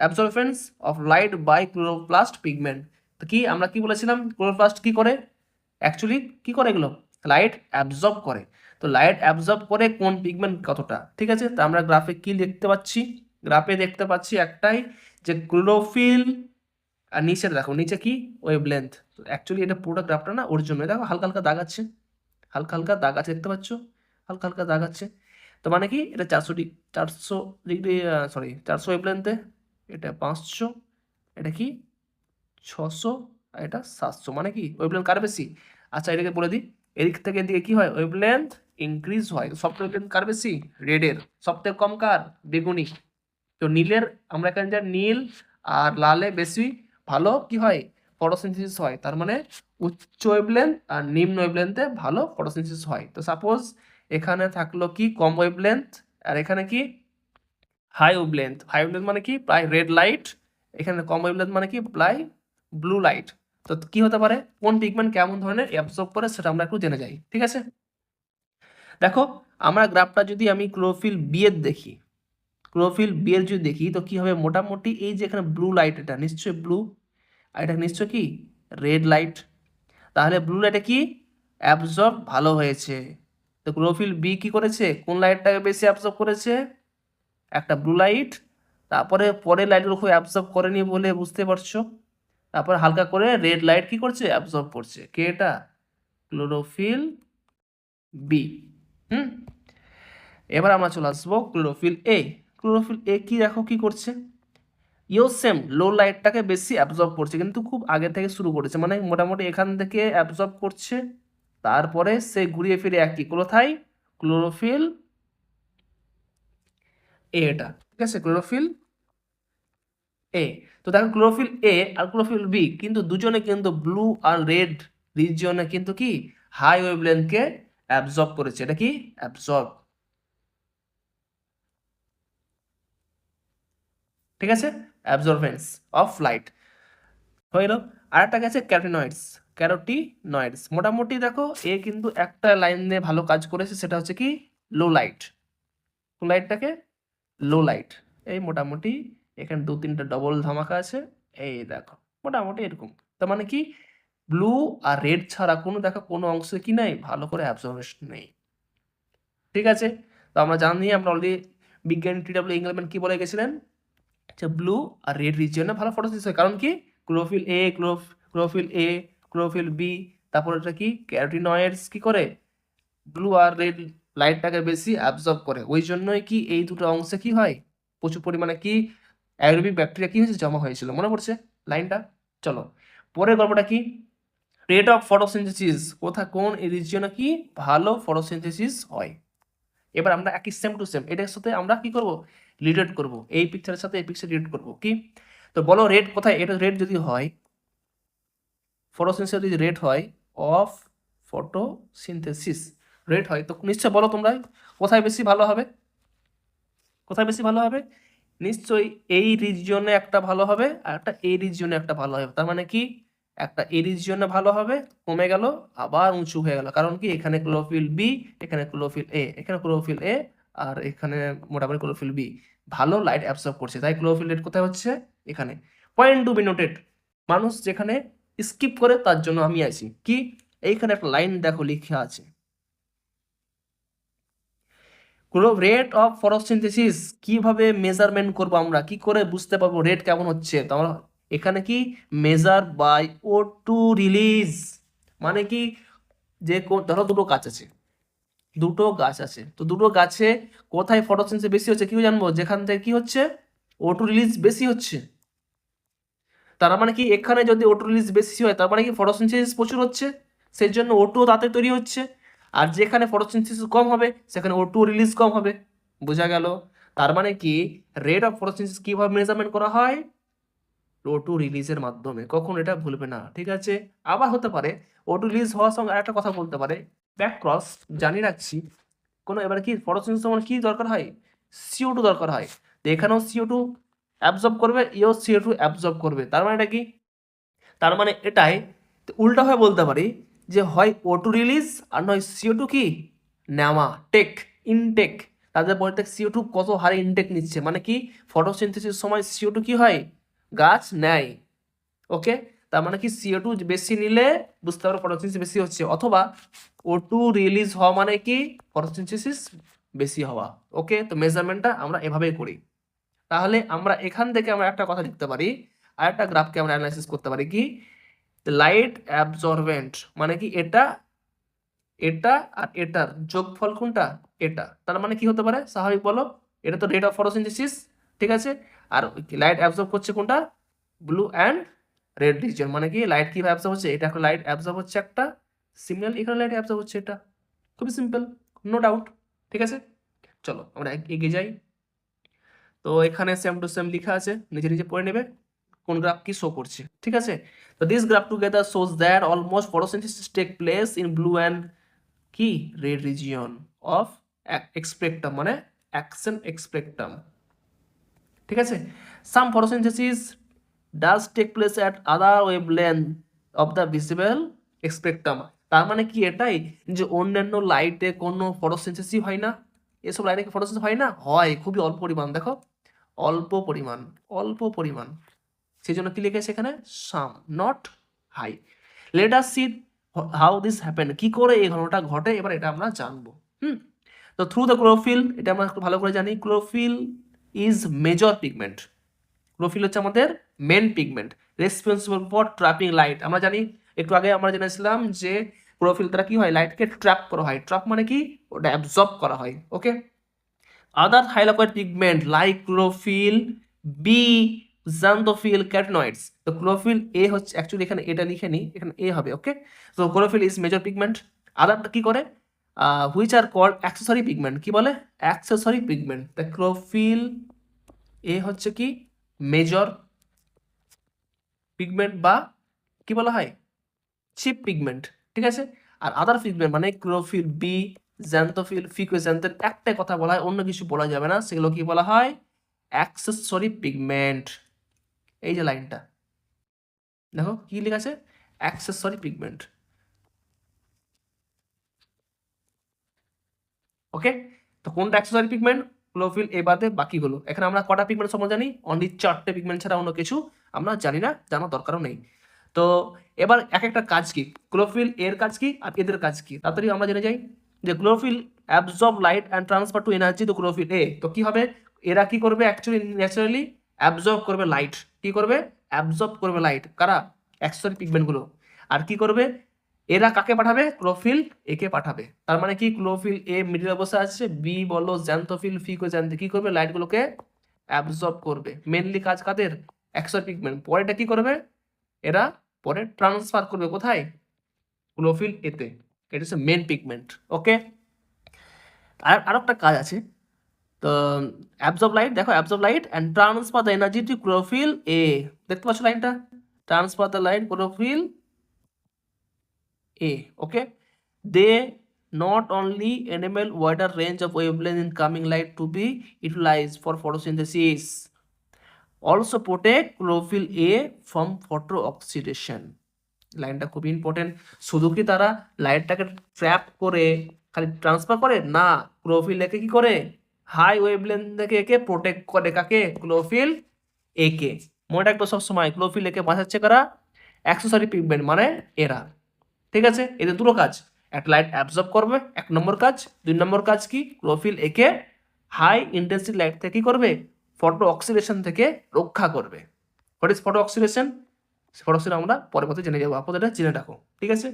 absorbance of light by chloroplast pigment. তো কি আমরা কি বলেছিলাম, ক্লোরোপ্লাস্ট কি করে, অ্যাকচুয়ালি কি করে এগুলো, লাইট অ্যাবজর্ব করে। তো লাইট অ্যাবজর্ব করে কোন পিগমেন্ট কতটা। ঠিক আছে, তো আমরা গ্রাফে কি দেখতে পাচ্ছি, গ্রাফে দেখতে পাচ্ছি একটাই, যে ক্লোরোফিল, আর নিচে দেখো, নিচে কি ওয়েভলেন্থ। অ্যাকচুয়ালি এটা পুরোটা গ্রাফটা না, ওর জন্য দেখো হালকা হালকা দাগ আছে, হালকা হালকা দাগ আছে, দেখতে পাচ্ছ হালকা হালকা দাগ আছে। তো মানে কি এটা 400 ডিগ্রি, সরি 400 ওয়েভলেন্থে, এটা 500, এটা কি 600, আর এটা 700, মানে কি ওয়েভলেন্থ কার বেশি। আচ্ছা এটাকে বলে দিই, এদিক থেকে এদিকে কি হয়, ওয়েভলেন্থ ইনক্রিজ হয়, সব ওয়েভলেন্থ কার বেশি, রেডের, সব থেকে কম কার, বেগুনি। তো নীলের আমরা এখানে যা নীল আর লালে বেশি ভালো কি হয়, ফটোসিনথেসিস হয়। তার মানে উচ্চ ওয়েভলেন্থ আর নিম্ন ওয়েভলেন্থে ভালো ফটোসিনথেসিস হয়। তো সাপোজ এখানে থাকলো কি কম ওয়েভলেন্থ, আর এখানে কি হাই ওয়েভলেন্থ। হাই ওয়েভলেন্থ মানে কি প্রায় রেড লাইট, এখানে কম ওয়েভলেন্থ মানে কি প্রায় ব্লু লাইট। তো কি হতে পারে, কোন পিগমেন্ট কেমন ধরনের অ্যাবজর্ব করে সেটা আমরা একটু জেনে যাই, ঠিক আছে। দেখো আমরা গ্রাফটা যদি আমি ক্লোরোফিল বি এর দেখি, ক্লোরোফিল বি এর যদি দেখি তো কি হবে, মোটামুটি এই যে এখানে ব্লু লাইট, এটা নিশ্চয়ই ব্লু, আর এটা নিশ্চয় কি রেড লাইট। তাহলে ব্লু লাইটে কি অ্যাবজর্ব ভালো হয়েছে। তো ক্লোরোফিল বি কি করেছে, কোন লাইটটাকে বেশি অ্যাবজর্ব করেছে, একটা ব্লু লাইট। তারপরে পরের লাইটগুলো খুব অ্যাবজর্ব করেনি বলে বুঝতে পারছো, তারপর হালকা করে রেড লাইট কি করছে অ্যাবজর্ব করছে, কে এটা, ক্লোরোফিল বি। হুম, এবার আমরা চলে আসবো ক্লোরোফিল এ। ক্লোরোফিল এ কি দেখো কি করছে, ইও সেম লো লাইটটাকে বেশি অ্যাবজর্ব করছে, কিন্তু খুব আগে থেকে শুরু করেছে, মানে মোটামুটি এখান থেকে অ্যাবজর্ব করছে, তারপরে সে ঘুরিয়ে ফিরে একই কোথায়, ক্লোরোফিল এ, এটা ঠিক আছে ক্লোরোফিল এ। তো দেখো ক্লোরোফিল এ আর ক্লোরোফিল বি কিন্তু দুজনে কিন্তু ব্লু আর রেড রিজিয়নে কিন্তু কি হাই ওয়েভলেন্থকে অ্যাবজর্ব করেছে, এটা কি অ্যাবজর্ব, ঠিক আছে, অ্যাবজর্বেন্স অফ লাইট হইল। আর একটা গেছে ক্যারোটিনয়েডস, ক্যারোটিনয়েডস মোটামুটি দেখো এ কিন্তু একটা লাইন দিয়ে ভালো কাজ করেছে, সেটা হচ্ছে কি লো লাইট, কোন লাইটটাকে, লো লাইট। এই মোটামুটি এখানে দু তিনটা ডবল ধামাকা আছে, এই দেখো মোটামুটি এরকম। তার মানে কি ব্লু আর রেড ছাড়া কোনো দেখো কোনো অংশে কি নাই ভালো করে অ্যাবজর্বেশন নেই, ঠিক আছে। তো আমরা জানি, আমরা অলরেডি বিজ্ঞানী টি.ডব্লিউ ইংল্যান্ড কি বলে গেছিলেন, যে ব্লু আর রেড রিজিয়নে ভালো ফটোসিনথেসিস হয়, কারণ কি chlorophyll A, chlorophyll A, chlorophyll B, তারপর এটা কি ক্যারোটিনয়েডস কি করে ব্লু আর রেড লাইটটাকে বেশি অ্যাবজর্ব করে, ওই জন্যই কি এই দুটো অংশে কি হয় প্রচুর পরিমাণে কি অ্যারোবিক ব্যাকটেরিয়া কি হয়েছে জমা হয়েছিল, মনে পড়ছে লাইনটা। চলো পরের গল্পটা কি, রেট অফ ফটোসিনথেসিস, কোন রিজিয়নে কি ভালো ফটোসিনথেসিস হয়। এবার আমরা একই সেম টু সেম এটার সাথে আমরা কি করব রিলেট করব, এই পিকচারের সাথে এই পিকচার রিলেট করব কি। তো বলো রেট কোথায়, এটা রেট যদি হয় ফটোসিনথেসিস যদি রেট হয় অফ ফটোসিনথেসিস রেট হয়, তো নিশ্চয় বলো তোমরা কোথায় বেশি ভালো হবে, কোথায় বেশি ভালো হবে, নিশ্চয়ই এই রিজিয়নে একটা ভালো হবে আর একটা এই রিজিয়নে একটা ভালো হবে। তার মানে কি একটা এই রিজিয়নে ভালো হবে, কমে গেল আবার উঁচু হয়ে গেল, কারণ কি এখানে ক্লোরোফিল বি, এখানে ক্লোরোফিল এ, এখানে ক্লোরোফিল এ, আর এখানে মোটামুটি ক্লোরোফিল বি ভালো লাইট অ্যাবসর্ব করছে, তাই ক্লোরোফিল রেট কোথায় হচ্ছে এখানে। পয়েন্ট টু বি নোটেড, মানুষ যেখানে স্কিপ করে তার জন্য আমি আছি কি, এইখানে একটা লাইন দেখো লিখে আছে, রেট অফ ফটোসিনথেসিস কিভাবে মেজারমেন্ট করবো, আমরা কি করে বুঝতে পারবো রেট কেমন হচ্ছে, তো আমরা এখানে কি measure by O two release, মানে কি যে ধরো দুটো গাছ আছে, দুটো গাছ আছে, তো দুটো গাছে কোথায় ফটোসিনথেসিস বেশি হচ্ছে কি জানবো, যেখান থেকে কি হচ্ছে ও টু রিলিজ বেশি হচ্ছে। তার মানে কি এখানে যদি ও টু রিলিজ বেশি হয় তার মানে কি ফটোসিনথেসিস প্রচুর হচ্ছে, সেই জন্য ও টু তাতে তৈরি হচ্ছে। আর যেখানে ফটোসিনথেসিস কম হবে সেখানে ও টু রিলিজ কম হবে, বোঝা গেল। তার মানে কি রেট অফ ফটোসিনথেসিস কিভাবে মেজারমেন্ট করা হয়, ও টু রিলিজের মাধ্যমে, কখন এটা ভুলবে না, ঠিক আছে। আবার হতে পারে ও টু রিলিজ হওয়ার সঙ্গে আরেকটা কথা বলতে পারে, ব্যাক ক্রস জানিয়ে রাখছি, কোনো এবার কি ফটোসিনথেসিস তোমার কি দরকার হয়, CO2 দরকার হয়, তো এখানেও CO2 অ্যাবজর্ব করবে, এও CO2 অ্যাবজর্ব করবে, তার মানে এটা কি, তার মানে এটাই উল্টা হয়ে বলতে পারি যে হয় O2 রিলিজ আর নয় CO2 কি নেওয়া, টেক ইনটেক, তাদের বলতে CO2 কত হারে ইনটেক নিচ্ছে, মানে কি ফটোসিনথেসিস সময় CO2 কি হয় গাছ নেয়, ওকে। তার মানে কি CO2 বেশি নিলে বুঝতে পারো ফটোসিনথেসিস বেশি হচ্ছে, অথবা O2 রিলিজ হওয়া মানে কি ফটোসিনথেসিস বেশি হওয়া, ওকে। তো মেজারমেন্টটা আমরা এভাবেই করি। তাহলে আমরা এখান থেকে আমরা একটা কথা লিখতে পারি, আর একটা গ্রাফকে আমরা অ্যানালাইসিস করতে পারি কি, লাইট অ্যাবজর্বেন্ট মানে কি এটা, এটা আর এটার যোগফল কোনটা, এটা, তার মানে কি হতে পারে স্বাভাবিক বলো, এটা তো রেট অফ ফটোসিনথেসিস, ঠিক আছে। আর লাইট অ্যাবজর্ব করছে কোনটা, ব্লু অ্যান্ড রেড রিজিয়ন, মানে কি লাইট কিভাবে অ্যাবজর্ব হচ্ছে, এটা একটা লাইট অ্যাবজর্ব হচ্ছে একটা, সিমিলারলি এখানে লাইট অ্যাবজর্ব হচ্ছে এটা, খুবই সিম্পল, নো ডাউট, ঠিক আছে। চলো আমরা এগিয়ে যাই। তো এখানে সেম টু সেম লেখা আছে, নিজে নিজে পড়ে নেবে। কোন গ্রাফ কি শো করছে, ঠিক আছে। তো this graph together shows that almost photosynthesis take place in blue and কি রেড রিজিয়ন অফ এক্সপেক্টাম, মানে অ্যাকশন এক্সপেক্টাম, ঠিক আছে। Some photosynthesis does take place at other wavelength of the visible spectrum. তার মানে কি এটাই যে অন্যান্য লাইটে কোনো ফটোসিনথেসিস হয় না, এসব লাইটে কি ফটোসিনথেসিস হয় না, হয় খুবই অল্প পরিমাণ, দেখো অল্প পরিমাণ, অল্প পরিমাণ, সেই জন্য কি লিখেছে এখানে some, not high. Let us see how this happen, কি করে এই ঘটনাটা ঘটে, এবার এটা আমরা জানবো। তো থ্রু দ্য ক্লোরোফিল, এটা আমরা একটু ভালো করে জানি, chlorophyll is major pigment. Chlorophyll হচ্ছে আমাদের main pigment responsible for trapping light. আমরা জানি একটু আগে আমরা জেনেছিলাম যে ক্লোরোফিল দ্বারা কি হয়, লাইটকে ট্র্যাপ করা হয়, ট্র্যাপ মানে কি ওটা অ্যাবজর্ব করা হয়, okay. Other thylakoid pigment like chlorophyll b, xanthophyll, carotenoids. তো ক্লোরোফিল এ হচ্ছে অ্যাকচুয়ালি এখানে এটা লিখে নিই, এখানে এ হবে, ওকে। তো ক্লোরোফিল ইজ মেজর পিগমেন্ট। আদারটা কি করে, which are called accessory pigment, কি বলে অ্যাক্সেসরি পিগমেন্ট। তা ক্লোরোফিল এ হচ্ছে কি মেজর পিগমেন্ট বা কি বলা হয় চিপ পিগমেন্ট, ঠিক আছে। আর আদার পিগমেন্ট মানে ক্লোরোফিল বি, জ্যান্থোফিল, ফিকোজ্যান্থের একটাই কথা বলা হয়, অন্য কিছু বলা যাবে না, সেগুলো কি বলা হয় অ্যাক্সেসরি পিগমেন্ট। এই যে লাইনটা দেখো কি লেখা আছে অ্যাক্সেসরি পিগমেন্ট, ওকে। তো কোনটা অ্যাক্সেসরি পিগমেন্ট, ক্লোরোফিল এ বাদে বাকিগুলো। এখানে আমরা কটা পিগমেন্ট সম্বন্ধে জানি, অনলি 4টে পিগমেন্ট ছাড়া অন্য কিছু আমরা জানি না, জানার দরকারও নেই। তো এবার এক একটা কাজ কি, ক্লোরোফিল এর কাজ কি আর এদের কাজ কি, তাড়াতাড়ি আমরা জেনে যাই। যে chlorophyll absorb light and transfer to energy to chlorophyll A. তো কি হবে, এরা কি করবে অ্যাকচুয়ালি ন্যাচারালি অ্যাবজর্ব করবে লাইট, কি করবে অ্যাবজর্ব করবে লাইট, কারা অ্যাক্সেসরি পিগমেন্টগুলো। আর কি করবে এরা কাকে পাঠাবে, ক্লোরোফিল এ কে পাঠাবে। তার মানে কি ক্লোরোফিল এ মিডিল বসে আছে, বি বলো জ্যান্থোফিল, ফিকোজ্যান্থ কি করবে লাইটগুলোকে অ্যাবজর্ব করবে। মেনলি কাজ কাদের অ্যাক্সেসরি পিগমেন্ট। পরেটা কি করবে এরা পরে ট্রান্সফার করবে কোথায়, ক্লোরোফিল এতে। এটা হচ্ছে মেন পিগমেন্ট, ওকে। আর একটা কাজ আছে, তো অ্যাবজর্ব লাইট, দেখো absorb light and transfer the energy to chlorophyll A. দেখতে পাচ্ছ লাইনটা, transfer the light chlorophyll A, okay. They not only enable wider range of wavelength in coming light to be utilized for photosynthesis, also protect chlorophyll A from photooxidation. লাইনটা খুব important. শুধু কি তারা লাইটটাকে trap করে খালি ট্রান্সফার করে না, chlorophyll একে কি করে হাই ওয়েভলেন্থ থেকে একে প্রোটেক্ট করে, কাকে ক্লোরোফিল একে। মনে রাখবো সবসময় ক্লোরোফিল একে বাঁচাচ্ছে কারা অ্যাক্সেসরি পিগমেন্ট মানে এরা, ঠিক আছে। এদের দুটো কাজ, একটা লাইট অ্যাবজর্ব করবে এক নম্বর কাজ, 2 নম্বর কাজ কি ক্লোরোফিল একে হাই ইন্টেন্সিটি লাইট থেকে কি করবে ফটো অক্সিডেশন থেকে রক্ষা করবে। What is photo oxidation, photo oxidation আমরা পরবর্তী জেনে যাবো, আপাতত এটা জেনে রাখো, ঠিক আছে।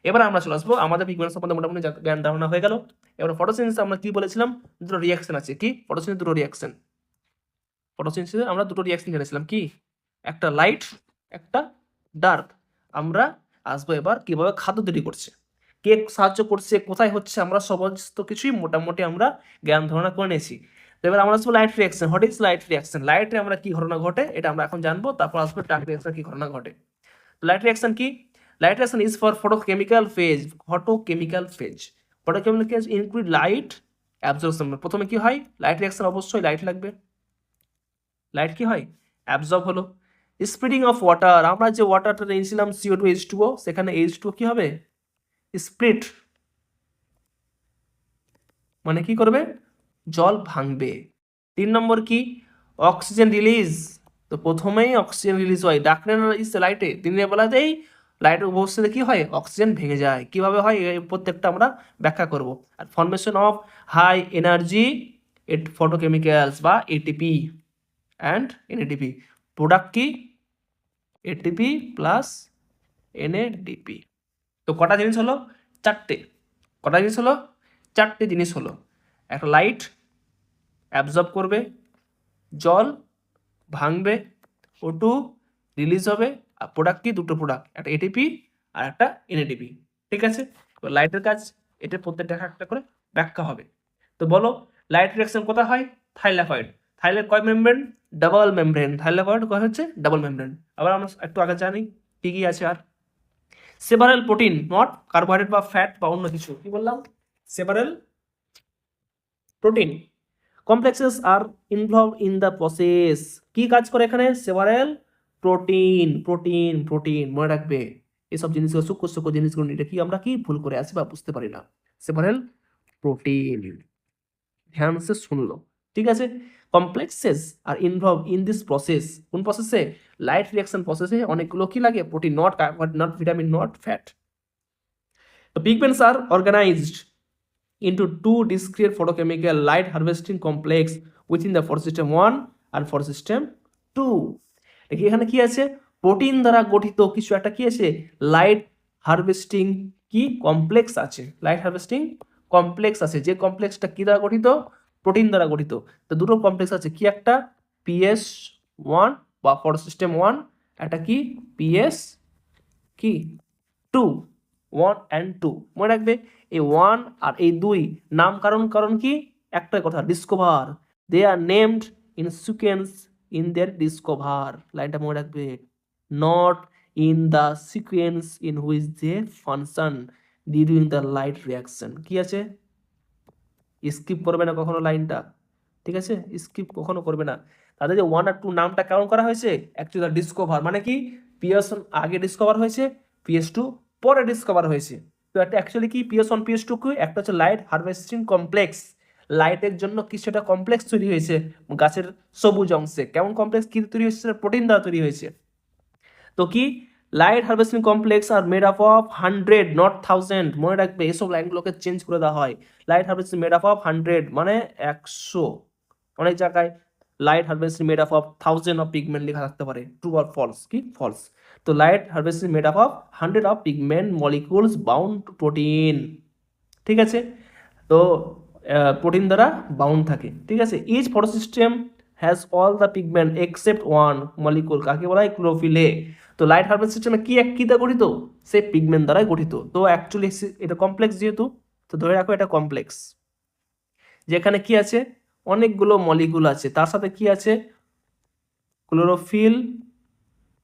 এবার আমরা চলে আসবো আমাদের পিগমেন্ট সম্বন্ধে মোটামুটি জ্ঞান ধারণা হয়ে গেল। এবার ফটোসিনথেসিস আমরা কি বলেছিলাম, দুটো রিঅ্যাকশন আছে, কি ফটোসিনথেসিস দুটো রিঅ্যাকশন। ফটোসিনথেসিসে আমরা দুটো রিঅ্যাকশন জেনেছিলাম, কি একটা লাইট একটা ডার্ক। আমরা আসবো এবার কিভাবে খাদ্য তৈরি করছে, কে সাহায্য করছে, কোথায় হচ্ছে, আমরা সমস্ত কিছুই মোটামুটি আমরা জ্ঞান ধারণা করে নিয়েছি। তো এবার আমরা আসবো light reaction. What is light reaction, লাইটে আমরা কি ঘটনা ঘটে এটা আমরা এখন জানবো, তারপর আসবো ডার্ক রিঅ্যাকশন কি ঘটনা ঘটে। লাইট রিঅ্যাকশন কি, light reaction is for photochemical phase, photochemical phase. Photochemical phase include light absorption. প্রথমে কি হয় লাইট রিঅ্যাকশন, অবশ্যই লাইট লাগবে, লাইট কি হয় অ্যাবজর্ব হলো। স্প্লিটিং অফ ওয়াটার, আমরা যে ওয়াটারটা নিয়েছিলাম CO2H2O, সেখানে H2O কি হবে স্প্লিট, মানে কি করবে জল ভাঙবে। 3 নম্বর কি অক্সিজেন রিলিজ। তো প্রথমেই অক্সিজেন রিলিজ হয় ডার্কনেস ইজ লাইটে, দিনের বেলাতেই লাইটের উপস্থিতিতে কি হয় অক্সিজেন ভেঙে যায়। কিভাবে হয় এই প্রত্যেকটা আমরা ব্যাখ্যা করব। আর ফর্মেশন অফ হাই এনার্জি ফটোকেমিক্যালস বা ATP অ্যান্ড NADP। প্রোডাক্ট কি ATP প্লাস NADP। তো কটা জিনিস হলো চারটে, কটা জিনিস হলো চারটে জিনিস হলো। একটা লাইট অ্যাবজর্ব করবে, জল ভাঙবে, O2 রিলিজ হবে, আর প্রোডাক্ট কি দুটো প্রোডাক্ট, একটা ATP আর একটা NADP, ঠিক আছে। তো লাইটের কাজ এটা প্রত্যেকটা একটা করে ব্যাখ্যা হবে। তো বলো লাইট রিঅ্যাকশন কোথায় হয়, থাইলাকয়েড। থাইলাকয়েড কয় মেমব্রেন, ডাবল মেমব্রেন, থাইলাকয়েড হচ্ছে ডাবল মেমব্রেন। আবার আমরা একটু আগে জানি কি কি আছে আর সেভারাল প্রোটিন, নট কার্বোহাইড্রেট বা ফ্যাট বা অন্য কিছু, কি বললাম several protein complexes are involve in the process. কি কাজ করে এখানে সেভারাল প্রোটিন, প্রোটিন প্রোটিন মনে রাখবে এসব জিনিসগুলো সূক্ষ্ম সূক্ষ্ম জিনিসগুলো এটা কি আমরা কি ভুল করে আসি বা বুঝতে পারি না। সেভারাল প্রোটিন, ধ্যান সে শুনলো, ঠিক আছে। Complexes are involve in this process, কোন প্রসেসে? লাইট রিয়াকশন প্রসেসে অনেকগুলো কি লাগে protein, not not vitamin, not fat. The pigments are organized into two discrete photochemical light harvesting complex within the photosystem 1 and photosystem 2. দেখি এখানে কি আছে, প্রোটিন দ্বারা গঠিত কিছু একটা কি আছে, লাইট হারভেস্টিং কি কমপ্লেক্স আছে, লাইট হারভেস্টিং কমপ্লেক্স আছে। যে কমপ্লেক্সটা কি দ্বারা গঠিত? প্রোটিন দ্বারা গঠিত। তো দুটো কমপ্লেক্স আছে, কি একটা PS1 বা ফটোসিস্টেম 1, একটা কি PS কি 2, 1 and 2 মনে রাখবে। এই 1 আর এই 2 কারণ কি একটা কথা, discover, they are named in sequence in their discover, লাইনটা মনে রাখবে, not in the sequence in which they function during the light reaction. কি আছে, স্কিপ করবে না কখনো লাইনটা, ঠিক আছে, স্কিপ কখনো করবে না। তাদের যে 1 আর 2 নামটা কেমন করা হয়েছে, অ্যাকচুয়ালি ডিসকভার মানে কি PS1 আগে ডিসকভার হয়েছে, PS2 পরে ডিসকভার হয়েছে। তো এটা অ্যাকচুয়ালি কি PS1 PS2 কি একটা হচ্ছে লাইট হারভেস্টিং কমপ্লেক্স, লাইটের জন্য কিছু একটা কমপ্লেক্স তৈরি হয়েছে গাছের সবুজ অংশে। কেমন কমপ্লেক্স কি তৈরি হয়েছে? প্রোটিন দ্বারা তৈরি হয়েছে। তো কি light harvesting complex are made up of 100 not 1000, মনে রাখবে এসব লাইনগুলোকে চেঞ্জ করে দেওয়া হয়। Light harvesting made up of 100 মানে 100, অনেক জায়গায় light harvesting made up of 1000 of pigment লেখা থাকতে পারে, ট্রু আর ফলস, কি ফলস। তো light harvesting made up of 100 of pigment molecules bound to protein, ঠিক আছে। তো প্রোটিন দ্বারা বাউন্ড থাকে, ঠিক আছে। Each photosystem has all the pigment except one molecule, কাকে বলা হয়? Chlorophyll A. তো লাইট হারভেস্ট সিস্টেমে কি কি দ্বারা গঠিত? সে পিগমেন্ট দ্বারাই গঠিত। তো অ্যাকচুয়ালি এটা কমপ্লেক্স যেহেতু, তো ধরে রাখো এটা কমপ্লেক্স, যেখানে কি আছে অনেকগুলো মলিকুল আছে, তার সাথে কি আছে ক্লোরোফিল,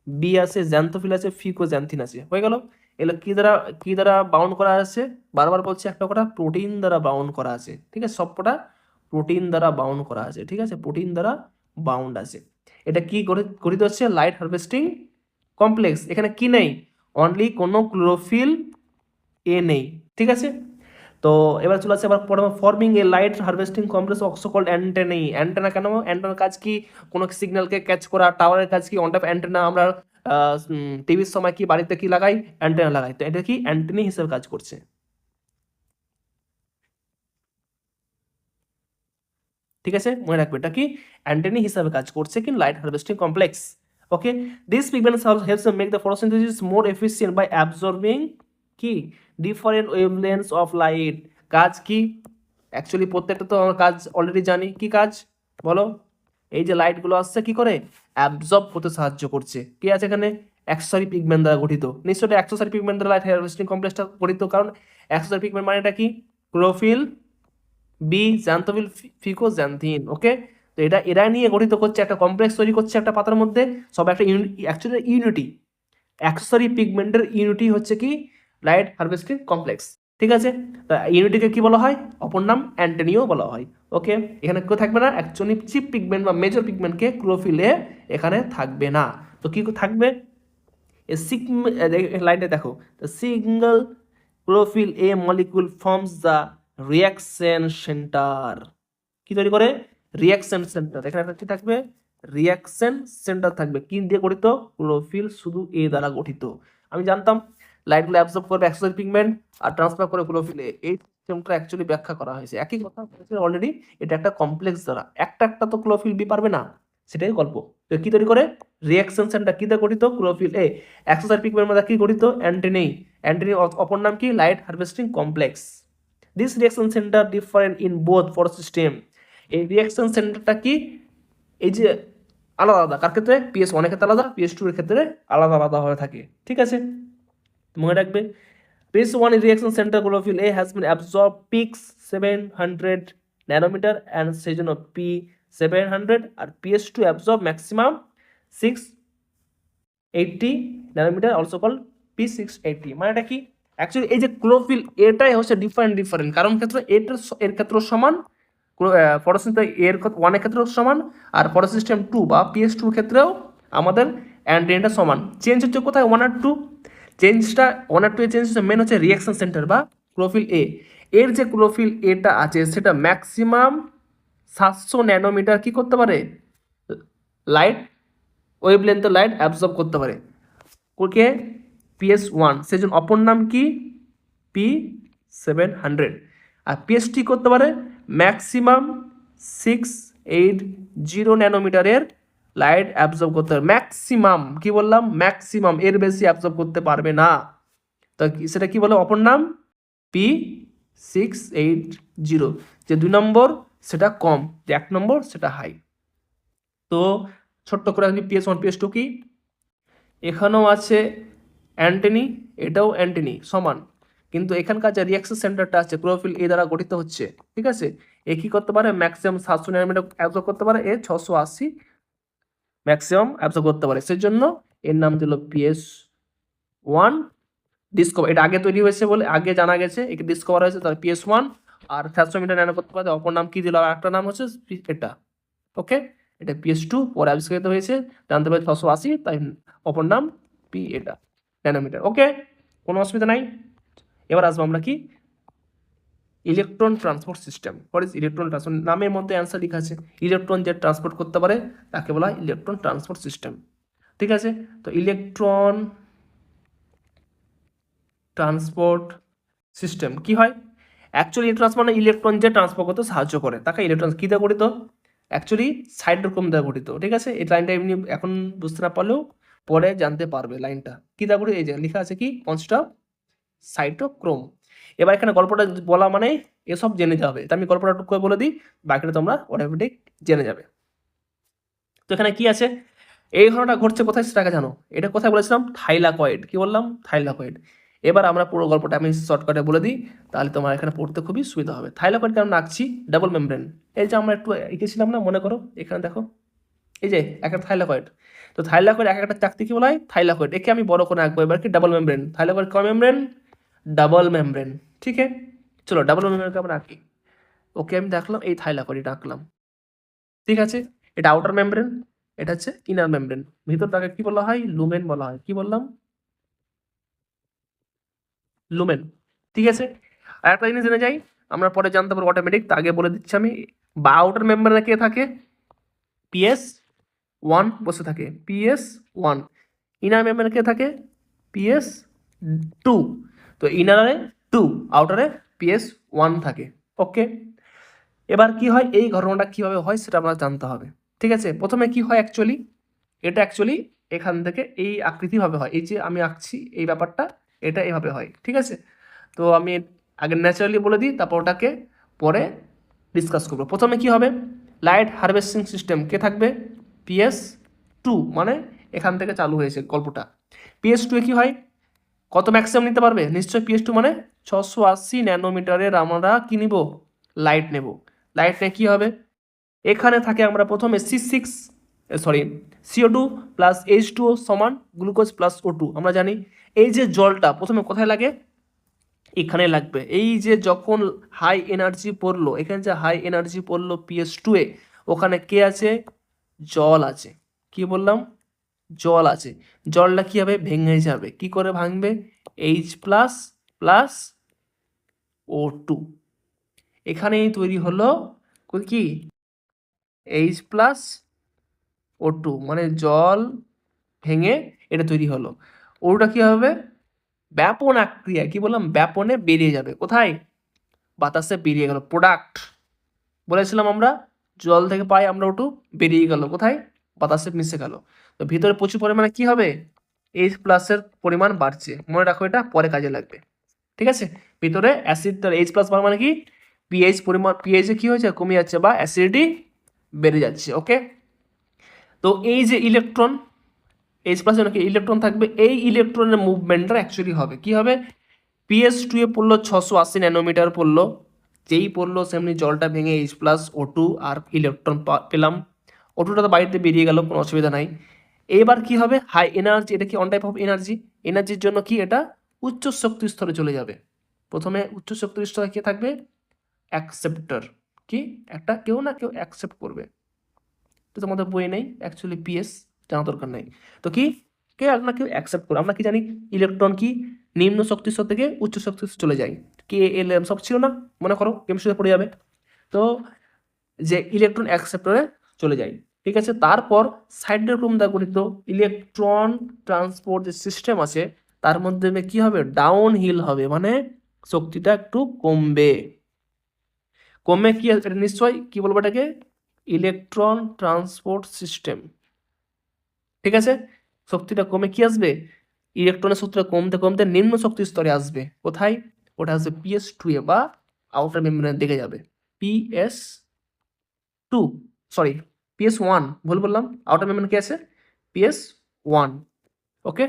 বি আছে, জ্যান্থোফিল আছে, ফিকোজ্যান্থিন আছে, হয়ে গেল। এগুলো কি দ্বারা বাউন্ড করা আছে? বারবার বলছি একটা কথা, প্রোটিন দ্বারা বাউন্ড করা আছে, ঠিক আছে। সবকটা প্রোটিন দ্বারা বাউন্ড করা আছে, ঠিক আছে, প্রোটিন দ্বারা বাউন্ড আছে। এটা কি গঠিত হচ্ছে? Light harvesting complex. এখানে কি নেই? অনলি কোনো ক্লোরোফিল এ নেই, ঠিক আছে। তো এবার চলে আসছে আবার forming a light harvesting complex also called antennae. Antenna কেন? অ্যান্টেনার কাজ কি? কোনো সিগন্যালকে ক্যাচ করা। টাওয়ারের কাজ কি? অন টপ অ্যান্টেনা আমরা টিভির সময় কি বাড়িতে কি লাগাই? অ্যান্টেনা লাগাই। তো এটা কি অ্যান্টেনি হিসেবে কাজ করছে, ঠিক আছে, মনে রাখবে এটা কি অ্যান্টেনি হিসাবে কাজ করছে, কি light harvesting complex. Okay, this pigments helps make the photosynthesis more efficient by absorbing কি ডিফারেন্ট ওয়েভলেন্থস অফ লাইট। কাজ কি? অ্যাকচুয়ালি প্রত্যেকটা তো আমরা কাজ অলরেডি জানি, কি কাজ বলো? এই যে লাইটগুলো আসছে কি করে অ্যাবজর্ব করতে সাহায্য করছে। কি আছে এখানে? অ্যাক্সেসরি পিগমেন্ট দ্বারা গঠিত। নিশ্চয়ই অ্যাক্সেসরি পিগমেন্ট দ্বারা লাইট হারভেস্টিং কমপ্লেক্সটা গঠিত, কারণ অ্যাক্সেসরি পিগমেন্ট মানে এটা কি ক্লোরোফিল, বি জ্যান্থোফিল, ফিকোজ্যান্থিন। ওকে, তো এরা নিয়ে গঠিত করছে, একটা কমপ্লেক্স তৈরি করছে একটা পাতার মধ্যে। সব একটা অ্যাকচুয়ালি ইউনিটি, অ্যাক্সেসরি পিগমেন্টের ইউনিটি হচ্ছে কি লাইট হারভেস্টিং কমপ্লেক্স, ঠিক আছে। ইউনিটিকে কি বলা হয়? অপর নাম অ্যান্টেনিও বলা হয়। ওকে, এখানে কেউ থাকবে না, অ্যাকচুয়ালি চিপ পিগমেন্ট বা মেজর পিগমেন্টকে ক্লোরোফিলে এখানে থাকবে না। তো কি থাকবে? লাইনটা দেখো, the single chlorophyll A molecule forms the reaction centre. কি তৈরি করে? Reaction centre. এখানে কি থাকবে? রিয়াকশন সেন্টার থাকবে। কি দিয়ে গঠিত? ক্লোরোফিল শুধু এ দ্বারা গঠিত। আমি জানতাম লাইটগুলো অ্যাবজর্ব করবে অ্যাক্সেসরি পিগমেন্ট আর ট্রান্সফার করে ক্লোরোফিলে। এই সিস্টেমটা অ্যাকচুয়ালি ব্যাখ্যা করা হয়েছে, একই কথা অলরেডি। এটা একটা কমপ্লেক্স দ্বারা, একটা তো ক্লোরোফিল বি পারবে না, সেটাই গল্প। তো কি তৈরি করে? রিয়াকশন সেন্টার কি দিয়ে গঠিত? Chlorophyll A. অ্যাক্সেসরি পিগমেন্ট মধ্যে কি গঠিত? অ্যান্টেনি। অ্যান্টেনি অপর নাম কি? Light harvesting complex. This reaction centre different in both photosystem. এই রিয়াকশন সেন্টারটা কি এই যে আলাদা আলাদা, কার ক্ষেত্রে? PS1 এর ক্ষেত্রে আলাদা, PS2 এর ক্ষেত্রে আলাদা আলাদা হয়ে থাকে, ঠিক আছে, মনে রাখবে। PS1 reaction center chlorophyll A has been absorbed peaks 700 nanometer and সেজন্য P 700 আর PS2 absorb maximum 680 nanometre, also call P680। মানে এটা কি অ্যাকচুয়ালি এই যে ক্লোরোফিল এটাই হচ্ছে ডিফারেন্ট কারণ ক্ষেত্রে এর ক্ষেত্রে সমান, ফটোসিনথেসিস এর 1 এর ক্ষেত্রেও সমান, আর ফটোসিস্টেম 2 বা PS2 এর ক্ষেত্রেও আমাদের অ্যান্টিনটা সমান। চেঞ্জ হচ্ছে কোথায় 1 আর 2, চেঞ্জটা 1 আর 2 এর চেঞ্জ হচ্ছে মেন হচ্ছে রিঅ্যাকশন সেন্টার বা ক্লোরোফিল এ। এর যে ক্লোরোফিল এটা আছে সেটা ম্যাক্সিমাম 700 ন্যানোমিটার কি করতে পারে, লাইট ওয়েভলেন্থের লাইট অ্যাবজর্ব করতে পারে। ওকে PS1, সেজন্য অপর নাম কি P700। আর PS2 করতে পারে ম্যাক্সিমাম 680 ন্যানোমিটারের লাইট অ্যাবজর্ব করতে পারে। ম্যাক্সিমাম কি বললাম, ম্যাক্সিমাম, এর বেশি অ্যাবজর্ব করতে পারবে না। তো সেটা কি বলে অপর নাম P680। যে 2 নম্বর সেটা কম, যে 1 নম্বর সেটা হাই। তো ছোট্ট করে আপনি PS1 PS2 কি, এখানেও আছে অ্যান্টিনি, এটাও অ্যান্টিনি সমান, কিন্তু এখানকার যে রিঅ্যাকশন সেন্টারটা আছে ক্লোরোফিল এ দ্বারা গঠিত হচ্ছে, ঠিক আছে। এ কি করতে পারে ম্যাক্সিমাম 700 ন্যানোমিটার অ্যাবজর্ব করতে পারে, এ 680 ম্যাক্সিমাম অ্যাবজর্ব করতে পারে, সেই জন্য এর নাম দিল PS1 ডিসকভার। এটা আগে তৈরি হয়েছে বলে আগে জানা গেছে, একে ডিসকভার হয়েছে, তার PS1। আর 700 মিটার ন্যানো করতে পারে, অপর নাম কি দিল, আর একটা নাম হচ্ছে এটা। ওকে, এটা PS2 পরে আবিষ্কৃত হয়েছে, জানতে পারে 680, তাই অপর নাম পি এটা ন্যানোমিটার। ওকে, কোনো অসুবিধা নাই। এবার আসবো আমরা কি electron transport system. What is electron transport, নামের মধ্যে অ্যান্সার লেখা আছে, ইলেকট্রন যে ট্রান্সপোর্ট করতে পারে তাকে বলা হয় ইলেকট্রন ট্রান্সপোর্ট সিস্টেম, ঠিক আছে। তো ইলেকট্রন ট্রান্সপোর্ট সিস্টেম কি হয়, অ্যাকচুয়ালি মানে ইলেকট্রন যে ট্রান্সফার করতে সাহায্য করে তাকে ইলেকট্রন কী দিয়ে গঠিত, অ্যাকচুয়ালি সাইটোক্রোম দিয়ে গঠিত, ঠিক আছে। এই লাইনটা এমনি এখন বুঝতে না পারলেও পরে জানতে পারবে লাইনটা কী দিয়ে গঠিত। এই যে লেখা আছে কি কনস্ট অফ সাইটোক্রোম। এবার এখানে গল্পটা বলা মানে এসব জেনে যাবে, তো আমি গল্পটা টুকু করে বলে দিই, বাকিটা তোমরা অটোমেটিক জেনে যাবে। তো এখানে কি আছে, এই ঘটনাটা ঘটছে কোথায় সেটাকে জানো, এটা কোথায় বলেছিলাম, থাইলাকয়েড। কি বললাম, থাইলাকয়েড। এবার আমরা পুরো গল্পটা আমি শর্টকাটে বলে দিই, তাহলে তোমার এখানে পড়তে খুবই সুবিধা হবে। থাইলাকয়েড কেন আঁকছি, ডাবল মেমব্রেন, এই যে আমরা একটু এঁকেছিলাম না, মনে করো এখানে দেখো, এই যে একটা থাইলাকয়েড। তো থাইলাকয়েড এক একটা চাকতি কি বলা হয়, থাইলাকয়েড। একে আমি বড় করে আঁকবো এবার কি, ডাবল মেমব্রেন। থাইলাকয়েড ক মেমব্রেন, ডাবল মেমব্রেন, ঠিক আছে। চলো ডাবল মেমব্রেনকে আমরা আঁকি। ওকে, আমি দেখলাম এই থাইলাকয়েড এটা আঁকলাম, ঠিক আছে। এটা আউটার মেমব্রেন, এটা হচ্ছে ইনার মেমব্রেন। ভিতরটাকে কি বলা হয়, লুমেন বলা হয়। কি বললাম, লুমেন, ঠিক আছে। আর একটা জিনিস জেনে যাই, আমরা পরে জানতে পারবো অটোমেটিক, তা আগে বলে দিচ্ছি আমি। বা আউটার মেমব্রেনে কে থাকে, PS1 বসে থাকে, PS1। ইনার মেমব্রেনে কে থাকে, PS2। তো ইনারে 2, আউটারে PS1 থাকে। ওকে, এবার কি হয়, এই ঘটনাটা কিভাবে হয় সেটা আমরা জানতে হবে, ঠিক আছে। প্রথমে কি হয় অ্যাকচুয়ালি, এটা অ্যাকচুয়ালি এখান থেকে এই আকৃতিভাবে হয়, এই যে আমি আঁকছি এই ব্যাপারটা, এটা এইভাবে হয়, ঠিক আছে। তো আমি আগে ন্যাচারালি বলে দিই, তারপর ওটাকে পরে ডিসকাস করবো। প্রথমে কি হবে, লাইট হারভেস্টিং সিস্টেম কে থাকবে, PS2, মানে এখান থেকে চালু হয়েছে গল্পটা। PS2 এ কি হয়, কত ম্যাক্সিমাম নিতে পারবে, নিশ্চয়ই PS2 মানে 680 ন্যানোমিটারের আমরা কি নিব, লাইট নেব। লাইট নিয়ে কী হবে, এখানে থাকে আমরা প্রথমে CO2 প্লাস H2O সমান গ্লুকোজ প্লাস O2। আমরা জানি এই যে জলটা প্রথমে কোথায় লাগে, এখানে লাগবে। এই যে যখন হাই এনার্জি পড়লো, এখানে যে হাই এনার্জি পড়লো PS2 এ, ওখানে কে আছে, জল আছে। কি বললাম, জল আছে। জলটা কি হবে, ভেঙে যাবে। কি করে ভাঙবে, H প্লাস প্লাস O2, এখানেই তৈরি হলো কি H প্লাস O2, মানে জল ভেঙে এটা তৈরি হলো। ওটা কি হবে, ব্যাপন আক্রিয়া, কি বললাম, ব্যাপনে বেরিয়ে যাবে। কোথায়, বাতাসে বেরিয়ে গেল। প্রোডাক্ট বলেছিলাম আমরা, জল থেকে পাই আমরা O2, বেরিয়ে গেল কোথায়, বাতাসে মিশে গেল। তো ভিতরে প্রচুর পরিমাণে কি হবে, H প্লাসের পরিমাণ বাড়ছে। মনে রাখো, এটা পরে কাজে লাগবে, ঠিক আছে। ভিতরে অ্যাসিডটার H প্লাস মানে কি, পিএইচ পরিমাণ, পিএইচে কি হয়েছে, কমে যাচ্ছে বা অ্যাসিডিটি বেড়ে যাচ্ছে। ওকে, তো এই যে ইলেকট্রন, H প্লাস নাকি ইলেকট্রন থাকবে, এই ইলেকট্রনের মুভমেন্টটা অ্যাকচুয়ালি হবে কি হবে, PS2 এ পড়লো 680 ন্যানোমিটার পড়লো, যেই পড়লো সেমনি জলটা ভেঙে H+O2 আর ইলেকট্রন পেলাম। O2টা তো বাড়িতে বেরিয়ে গেল, কোনো অসুবিধা নাই। এবার কি হবে, হাই এনার্জি, এটা কি অন টাইপ অফ এনার্জি, এনার্জির জন্য কি এটা উচ্চ শক্তি স্তরে চলে যাবে। প্রথমে উচ্চ শক্তির স্তরে কি থাকবে, অ্যাকসেপ্টর, কি একটা কেউ না কেউ অ্যাকসেপ্ট করবে। তো তোমাদের বইয়ে নেই অ্যাকচুয়ালি, পিএস জানা দরকার নেই। তো কি কেউ না কেউ অ্যাকসেপ্ট করে। আমরা কি জানি ইলেকট্রন কি নিম্ন শক্তি স্তর থেকে উচ্চ শক্তি স্তরে চলে যায়, KLM সব ছিল না, মনে করো কেমিস্ট্রিতে পড়ে যাবে। তো যে ইলেকট্রন অ্যাকসেপ্টরে চলে যায়, ঠিক আছে। তারপর সাইডোক্রোম দ্বারা গঠিত ইলেকট্রন ট্রান্সপোর্ট যে সিস্টেম আছে তার মধ্যে কি হবে, ডাউন হিল হবে, মানে শক্তিটা একটু কমবে। কমে কি এটা নিশ্চয়ই কি বলবো এটাকে, ইলেকট্রন ট্রান্সপোর্ট সিস্টেম, ঠিক আছে। শক্তিটা কমে কি আসবে, ইলেকট্রনের শক্তিটা কমতে কমতে নিম্ন শক্তি স্তরে আসবে। কোথায়, ওটা আসবে PS2 বা আউটার মেমব্রেনের দিকে যাবে। PS2 সরি PS1 ভুল বললাম, আউটার মেমব্রেন কি আছে PS1, ওকে।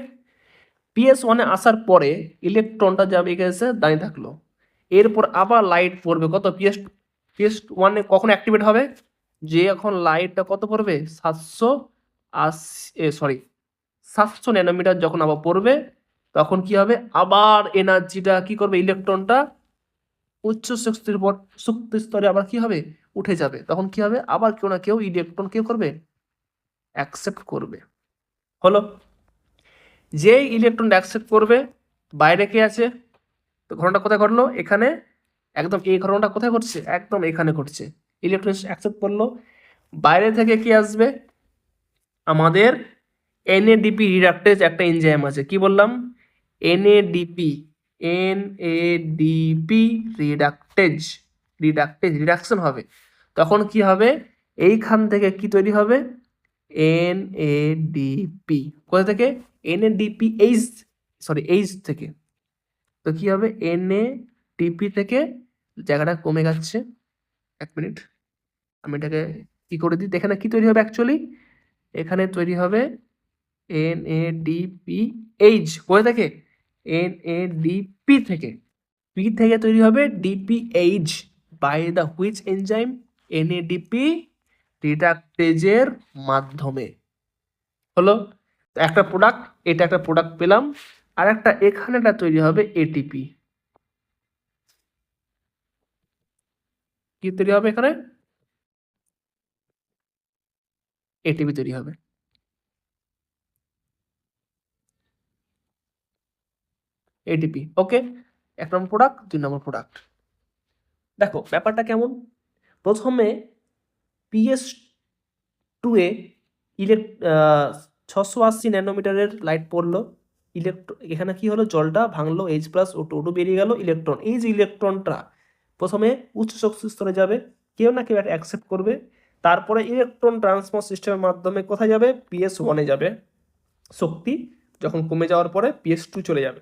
PS1-এ আসার পরে ইলেকট্রনটা যাবে এসে দাঁড়িয়ে থাকলো। এরপর আবার লাইট পড়বে কত, PS1-এ কখন অ্যাক্টিভেট হবে, যে এখন লাইটটা কত পড়বে 700 ন্যানোমিটার যখন আবার পড়বে, তখন কি হবে, আবার এনার্জিটা কি করবে, ইলেকট্রনটা উচ্চ শক্তি স্তরে আবার কি হবে, উঠে যাবে। তখন কি হবে, আবার কেউ না কেউ ইলেকট্রন কি করবে, অ্যাকসেপ্ট করবে। হলো, যেই ইলেকট্রন অ্যাকসেপ্ট করবে, বাইরে কে আছে, তো ঘটনাটা কোথায় ঘটলো, এখানে একদম এই ঘটনাটা কোথায় ঘটছে, একদম এখানে ঘটছে। ইলেকট্রন অ্যাকসেপ্ট করলো, বাইরে থেকে কি আসবে, আমাদের NADP রিডাক্টেজ একটা এনজাইম আছে, কি বললাম, NADP রিডাকশন হবে। তখন কি হবে, এইখান থেকে কি তৈরি হবে, NADP, কোথা থেকে, H থেকে। তো কি হবে, NADP থেকে জায়গাটা কমে যাচ্ছে, 1 মিনিট আমি এটাকে কি করে দিই, এখানে কি তৈরি হবে অ্যাকচুয়ালি, এখানে তৈরি হবে NADPH, কোথা থেকে, NADP থেকে, P থেকে তৈরি হবে DPH, by the which enzyme, NADP রিডাকটেজের মাধ্যমে। হলো, একটা প্রোডাক্ট, এটা একটা প্রোডাক্ট পেলাম, আর একটা এখানেটা তৈরি হবে ATP, কি তৈরি হবে এখানে, ATP তৈরি হবে। ATP, ওকে। 1 নম্বর প্রোডাক্ট, 2 নম্বর প্রোডাক্ট। দেখো ব্যাপারটা কেমন, প্রথমে PS2-এ 680 ন্যানোমিটারের লাইট পড়লো, এখানে কি হলো, জলটা ভাঙলো, H+O2 বেরিয়ে গেল, ইলেকট্রন, এই যে ইলেকট্রনটা প্রথমে উচ্চ শক্তি স্তরে যাবে, কেউ না কেউ একটা অ্যাকসেপ্ট করবে। তারপরে ইলেকট্রন ট্রান্সপোর্ট সিস্টেমের মাধ্যমে কোথায় যাবে, PS1-এ যাবে। শক্তি যখন কমে যাওয়ার পরে PS2 চলে যাবে,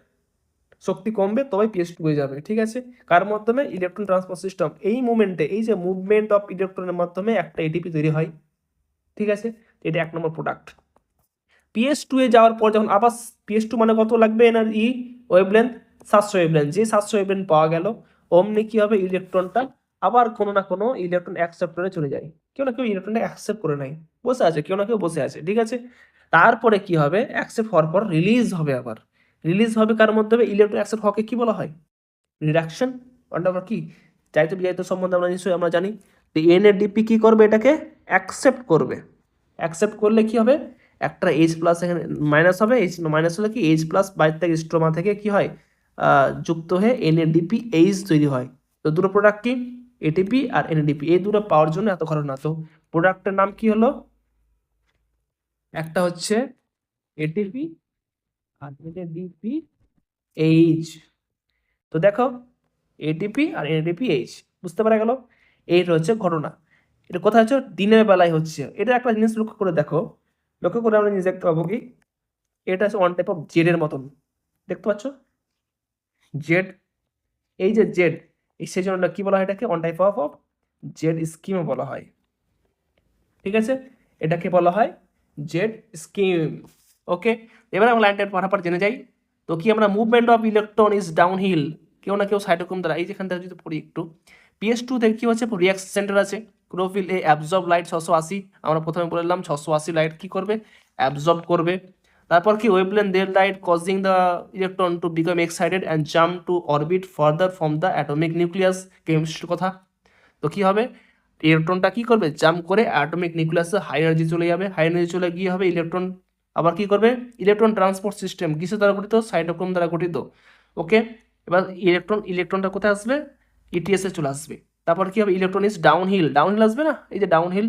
শক্তি কমবে তবে PS2 যাবে, ঠিক আছে। কার মাধ্যমে, ইলেকট্রন ট্রান্সপোর্ট সিস্টেম। এই মুভমেন্টে, এই যে মুভমেন্ট অফ ইলেকট্রনের মাধ্যমে একটা ATP তৈরি হয়, ঠিক আছে। এটা 1 নম্বর প্রোডাক্ট। PS2-এ যাওয়ার পর যখন আবার PS2 মানে কত লাগবে, এনার্জি ওয়েভলেন্থ 700 ওয়েভলেন্থ, যে 700 ওয়েভলেন্থ পাওয়া গেল, অমনি কি হবে, ইলেকট্রনটা আবার কোনো না কোনো ইলেকট্রন অ্যাকসেপ্টরে চলে যায়, কেউ না কেউ ইলেকট্রনটা অ্যাকসেপ্ট করে নেয়, বসে আছে, কেউ না কেউ বসে আছে, ঠিক আছে। তারপরে কি হবে, অ্যাকসেপ্ট হওয়ার পর রিলিজ হবে, আবার রিলিজ হবে কার মাধ্যমে, ইলেকট্রন অ্যাকসেপ্ট হওয়াকে কি বলা হয়, রিডাকশন। আমরা কি চাইতো বিজাইতো সম্বন্ধে আমরা নিশ্চয়ই আমরা জানি। NADP কি করবে, এটাকে অ্যাকসেপ্ট করবে। অ্যাকসেপ্ট করলে কি হবে, একটা H+ এখানে মাইনাস হবে, মাইনাস হলে কি H+ বাইরে থেকে স্ট্রোমা থেকে কি হয়, যুক্ত হয়ে NADPH তৈরি হয়। তো দুটো প্রোডাক্ট কি, ATP আর NADP, এই দুটো পাওয়ার জন্য এত ঘটনা। তো প্রোডাক্টের নাম কি হলো, একটা হচ্ছে ATP আর NADPH। তো দেখো ATP আর NADPH বুঝতে পারা গেল, এই হচ্ছে ঘটনা। এটা কোথায় হচ্ছে, দিনের বেলায় হচ্ছে। এটা একটা জিনিস লক্ষ্য করে দেখো, লক্ষ্য করে আমরা জিনিস দেখতে পাবো কি, এটা হচ্ছে ওয়ান টাইপ অফ জেডের মতন, দেখতে পাচ্ছ জেড, এই যে জেড, এই সেই জন্য কি বলা হয়, এটাকে ওয়ান টাইপ অফ জেড স্কিমও বলা হয়, ঠিক আছে। এটাকে বলা হয় জেড স্কিম, ওকে। এবার আমরা লাইনটা পাঠাপার জেনে যাই। তো কি আমরা, movement of electron is downhill, কেউ না কেউ সাইটোক্রোম দ্বারা, এই যেখান থেকে যদি পড়ি একটু, PS2 থেকে কি হচ্ছে, রিয়াকশন সেন্টার আছে, ক্লোরোফিল এ অ্যাবজর্ব লাইট 680, আমরা প্রথমে বললাম 680 লাইট কি করবে, অ্যাবজর্ব করবে। তারপর কি, wavelength their light causing the electron to become excited and jump to orbit further from the atomic nucleus, কেমিস্ট্রির কথা। তো কি হবে, ইলেকট্রনটা কি করবে, জাম্প করে অ্যাটমিক নিউক্লিয়াসে হাই এনার্জি চলে যাবে, হাই এনার্জি চলে গিয়ে হবে ইলেকট্রন আবার কি করবে, ইলেকট্রন ট্রান্সপোর্ট সিস্টেম কিসের দ্বারা গঠিত, সাইটোক্রোম দ্বারা গঠিত। ওকে, এবার ইলেকট্রনটা কোথায় আসবে, ইটিএস এ চলে আসবে। তারপর কি হবে, ইলেকট্রন ইজ ডাউনহিল, ডাউনহিল আসবে না, এই যে ডাউনহিল,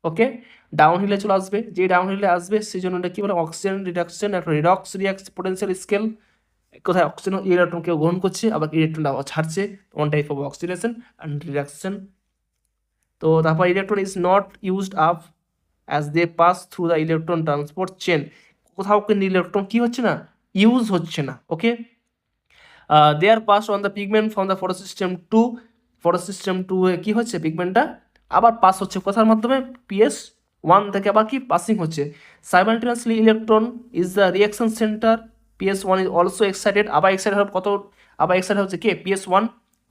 ওকে, ডাউনহিলে চলে আসবে, যে ডাউনহিলে আসবে সেই জন্য এটা কি বলে, অক্সিজেন রিডাকশন, একটা রিডক্স রিয়াক্স পোটেনশিয়াল স্কেল, কোথায় অক্সিজেন ইলেকট্রন কেউ গ্রহণ করছে আবার ইলেকট্রনটা ছাড়ছে, one type of oxidation and reduction. তো তারপর electron is not used up as they pass through the electron transport chain, কোথাও কিন্তু ইলেকট্রন কি হচ্ছে না, ইউজ হচ্ছে না। Okay, they are pass on the pigment from the photosystem two, photosystem two এ কি হচ্ছে, পিগমেন্টটা আবার পাস হচ্ছে কোথার মাধ্যমে, PS1 থেকে আবার কি পাসিং হচ্ছে। Simultaneously electron is the reaction centre, PS1 is also excited, আবার এক্সাইটেড হবে কত, আবার এক্সাইটেড হচ্ছে কে, PS1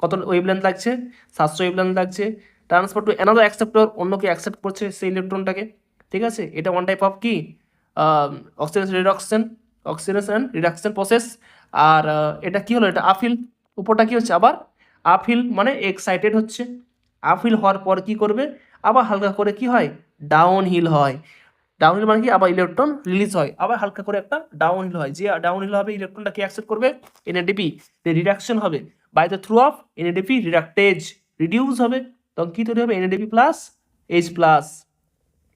কত ওয়েভলেন্থ লাগছে, 700 ওয়েভলেন্থ লাগছে, ট্রান্সফার টু অ্যানাদার অ্যাকসেপ্টর, অন্যকে অ্যাকসেপ্ট করছে সেই ইলেকট্রনটাকে, ঠিক আছে। এটা ওয়ান টাইপ অফ কি, oxidation reduction, oxidation reduction process. আর এটা কি হলো, এটা আফিল, উপরটা কি হচ্ছে আবার আফিল, মানে এক্সাইটেড হচ্ছে, আফিল হওয়ার পর কি করবে, আবার হালকা করে কি হয়, ডাউন হিল হয়, ডাউন হিল মানে কি, আবার ইলেকট্রন রিলিজ হয়, আবার হালকা করে একটা ডাউন হিল হয়, যে ডাউন হিল হবে ইলেকট্রনটা কি অ্যাকসেপ্ট করবে, এনএডিপি, রিডাকশন হবে by the through of NADP reductase, reduce হবে, তখন কি তৈরি হবে, NADP plus H plus.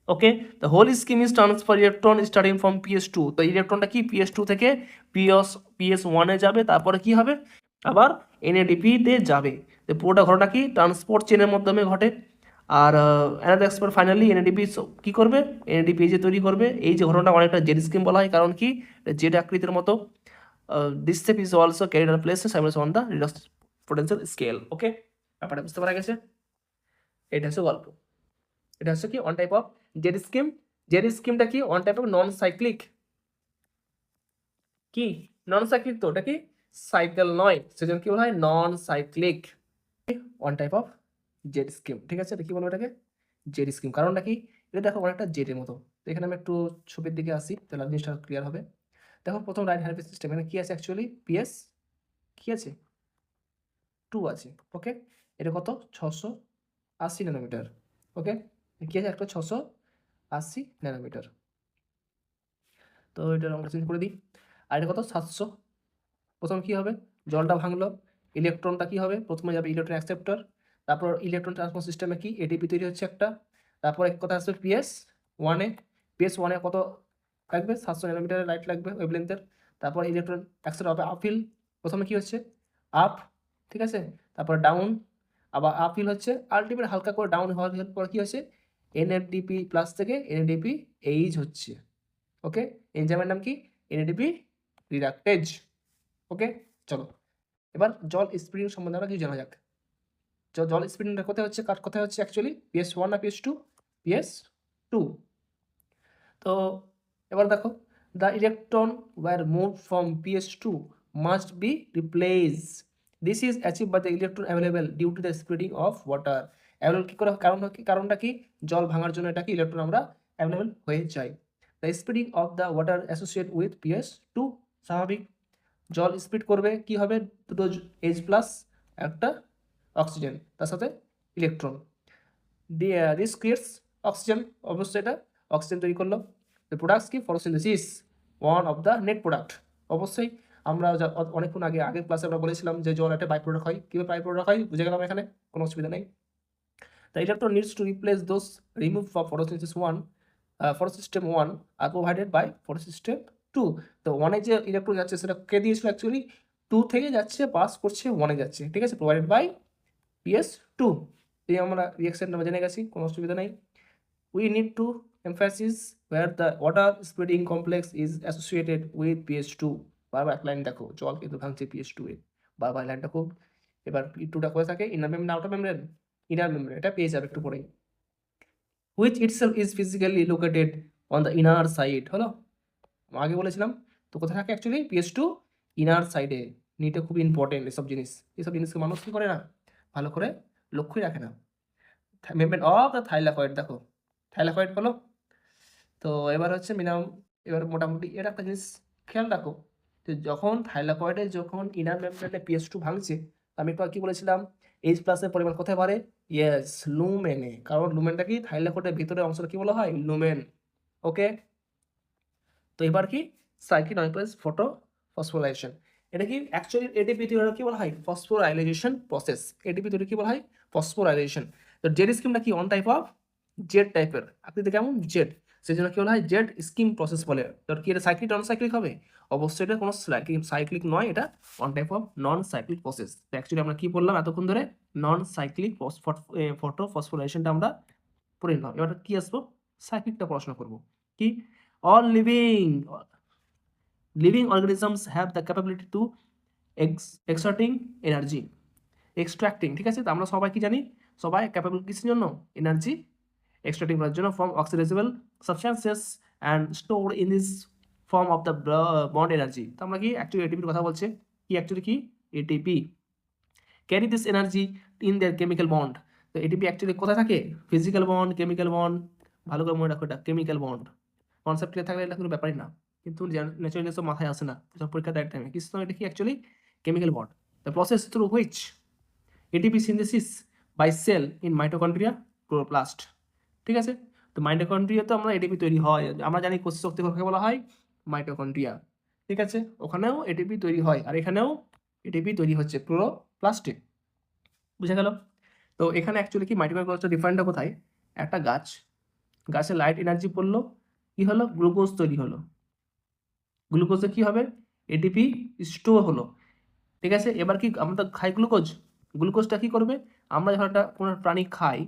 Okay, the whole scheme is transfer electron starting from PS2, তো ইলেকট্রনটা কি PS2 থেকে PS1 এ যাবে, তারপরে কি হবে, আবার NADP-তে যাবে। তো পুরোটা ঘটনা কি, ট্রান্সপোর্ট চেনের মাধ্যমে ঘটে। আর অ্যানাদার এক্সপার্ট ফাইনালি NADP কি করবে, NADP যে তৈরি করবে, এই যে ঘটনাটা অনেকটা জেড স্কিম বলা হয়, কারণ কি, জেড আকৃতির মতো। This step is also carried on places on the redox potential scale. Okay, ব্যাপারটা বুঝতে পারা গেছে, এটা হচ্ছে গল্প। এটা হচ্ছে কি, one type of Z scheme. Z স্কিমটা কি, one type of non cyclic, কি নন সাইক্লিক, তো ওটা কি সাইকেল নয়, সেজন্য কি বলা হয়, non cyclic, one type of Z scheme, ঠিক আছে। এটা কি বলবো, এটাকে জেড স্কিম, কারণটা কি, এটা দেখো অনেকটা জেডের মতো। তো এখানে আমি একটু ছবির দিকে আসি, তাহলে জিনিসটা ক্লিয়ার হবে। দেখো প্রথম রাইট হ্যান্ড সিস্টেম, এখানে কি আছে অ্যাকচুয়ালি, PS কি আছে, 2 আছে। ওকে, এটা কত, 680 ন্যানোমিটার। ওকে, কি আছে একটা 680 ন্যানোমিটার। তো এটা আমরা চেঞ্জ করে দিই, আর এটা কত, 700। প্রথম কি হবে, জলটা ভাঙলো, ইলেকট্রনটা কি হবে, প্রথমে যাবে ইলেকট্রন অ্যাকসেপ্টর, তারপর ইলেকট্রন ট্রান্সপোর্ট সিস্টেমে কি এটিপি তৈরি হচ্ছে একটা, তারপর এক কথা আসবে PS1-এ, PS1-এ কত লাগবে, 700 ন্যানোমিটারের লাইট লাগবে ওয়েভলেন্থের। তারপর ইলেকট্রন অ্যাকসেপ্ট হবে আপিল, প্রথমে কি হচ্ছে আপ, ঠিক আছে, তারপর ডাউন, আবার আপিল হচ্ছে, আলটিমেট হালকা করে ডাউন হওয়ার পর কি হচ্ছে, NADP প্লাস থেকে NADP এইচ হচ্ছে। ওকে, এনজাইমের নাম কি, NADP রিডাক্টেজ। ওকে, চলো এবার জল স্পিডিং সম্বন্ধে আমরা কিছু জানা যাক। জল স্পিডিংটা কোথায় হচ্ছে, কার কোথায় হচ্ছে অ্যাকচুয়ালি, PS1 না PS2, PS2। তো এবার দেখো, the electron were move from PS2 must be replace, this is achieve by the electron available due to the splitting of water. Available কী করে, কারণটা কি, জল ভাঙার জন্য এটা কি, ইলেকট্রন আমরা অ্যাভেলেবল হয়ে যায়। The speeding of the water associate with PS2, স্বাভাবিক, জল স্পিড করবে, কি হবে, দুটো H প্লাস একটা অক্সিজেন, তার সাথে ইলেকট্রন, দিস ক্রিয়েটস অক্সিজেন, অবশ্যই এটা অক্সিজেন তৈরি করলো। দ্য প্রোডাক্টস কি, photosynthesis one of the net product, অবশ্যই আমরা অনেকক্ষণ আগের ক্লাসে আমরা বলেছিলাম যে জল একটা বাই প্রোডাক্ট হয়, কীভাবে বাই প্রোডাক্ট হয় বুঝে গেলাম, এখানে কোনো অসুবিধা নেই। The electron needs to replace those removed from photosynthesis 1, photosystem 1 are provided by photosystem 2. তো 1 এ যে ইলেকট্রন যাচ্ছে সেটা কে দিয়েছিল অ্যাকচুয়ালি, 2 থেকে যাচ্ছে পাস করছে 1 এ যাচ্ছে, ঠিক আছে, প্রোভাইডেড বাই PS2। এই আমরা রিঅ্যাকশন নামে জেনে গেছি, কোনো অসুবিধা নাই। We need to emphasize where the water splitting complex is associated with PS2, বারবার এক লাইন দেখো, জল কিন্তু ভাঙছে PS2 এ, বারবার লাইন দেখো। এবার P2টা কোথায় থাকে, inner membrane outer membrane, inner membrane, এটা পেয়ে যাবে একটু পরেই। which itself is physically located on the inner side, হলো আগে বলেছিলাম। তো কোথায় থাকে অ্যাকচুয়ালি, PS2 ইনার সাইডে। নিটে খুব ইম্পর্টেন্ট এসব জিনিসকে মানুষ কি করে না, ভালো করে লক্ষ্যই রাখে না। মুভমেন্ট অফ দ্য থাইলাকয়েড, দেখো থাইলাকয়েড হলো। তো এবার হচ্ছে এবার মোটামুটি এটা একটা জিনিস খেয়াল রাখো, যে যখন থাইলাকয়েডে যখন ইনার মেমব্রেনে PS2 ভাঙছে, আমি একটু কি বলেছিলাম, H প্লাসের পরিমাণ কোথায় বাড়ে? ইয়েস, লুমেনে। কারণ লুমেনটা কি থাইলাকয়েডের ভিতরের অংশটা কি বলা হয়? লুমেন। ওকে, তো এবার কি সাইক্লিক নিউক্লিয়াস ফটো ফসফোরাইলেশন, এটা কি অ্যাকচুয়ালি এটিপি তৈরি কি বলা হয়? Phosphorylation process. এটিপি তৈরি কি বলা হয়? ফসফোরাইলেশন। তো জেড স্কিমটা কি অন টাইপ অফ জেড টাইপের, আকৃতি কেমন? জেড, সেই জন্য কি বলা হয়? জেড স্কিম প্রসেস বলে। তো কি এটা সাইক্লিক নন সাইক্লিক হবে? অবশ্যই এটা কোনো সাইক্লিক নয়, এটা on type of non cyclic process. তো অ্যাকচুয়ালি আমরা কি বললাম এতক্ষণ ধরে? নন সাইক্লিক ফটো ফসফোরাইলেশনটা আমরা পড়ে নিলাম। এবার কি আসবো? সাইক্লিকটা পড়াশোনা করবো। কি? all living organisms have the capability to exerting energy, extracting, ঠিক আছে? তো আমরা সবাই কি জানি? সবাই ক্যাপাবল কিসের জন্য? এনার্জি এক্সট্রাক্টিং করার জন্য from oxidisable substances and store in this form of the bond energy. তো আমরা কি অ্যাকচুয়ালি এটিপির কথা বলছে, কি অ্যাকচুয়ালি কি ATP carry this energy in their chemical bond. তো এটিপি অ্যাকচুয়ালি কোথায় থাকে? ফিজিক্যাল বন্ড, কেমিক্যাল বন্ড, ভালো করে মনে রাখো এটা কেমিক্যাল বন্ড। কনসেপ্ট ক্লিয়ার থাকলে এটা কোনো ব্যাপারই না, কিন্তু ন্যাচারালি সব মাথায় আসে না পরীক্ষা দেওয়ার টাইমে। কিছু এটা কি actually chemical bond, the process through which ATP synthesis by cell in mitochondria chloroplast, ঠিক আছে? তো মাইটোকন্ড্রিয়াতে আমরা এটিপি তৈরি হয়, আমরা জানি কোষ শক্তি কাকে বলা হয়? মাইটোকন্ড্রিয়া, ঠিক আছে? ওখানেও এটিপি তৈরি হয়, আর এখানেও এটিপি তৈরি হচ্ছে ক্লোরোপ্লাস্টে। বুঝা গেল? তো এখানে অ্যাকচুয়ালি কি মাইটোকন্ড্রিয়া ডিফারেন্টটা কোথায়? একটা গাছে লাইট এনার্জি পড়লো, কি হলো? গ্লুকোজ তৈরি হলো। গ্লুকোজে কি হবে? এটিপি স্টোর হলো, ঠিক আছে? এবার কি আমরা খাই গ্লুকোজটা কি করবে? আমরা যখন কোনো প্রাণী খাই,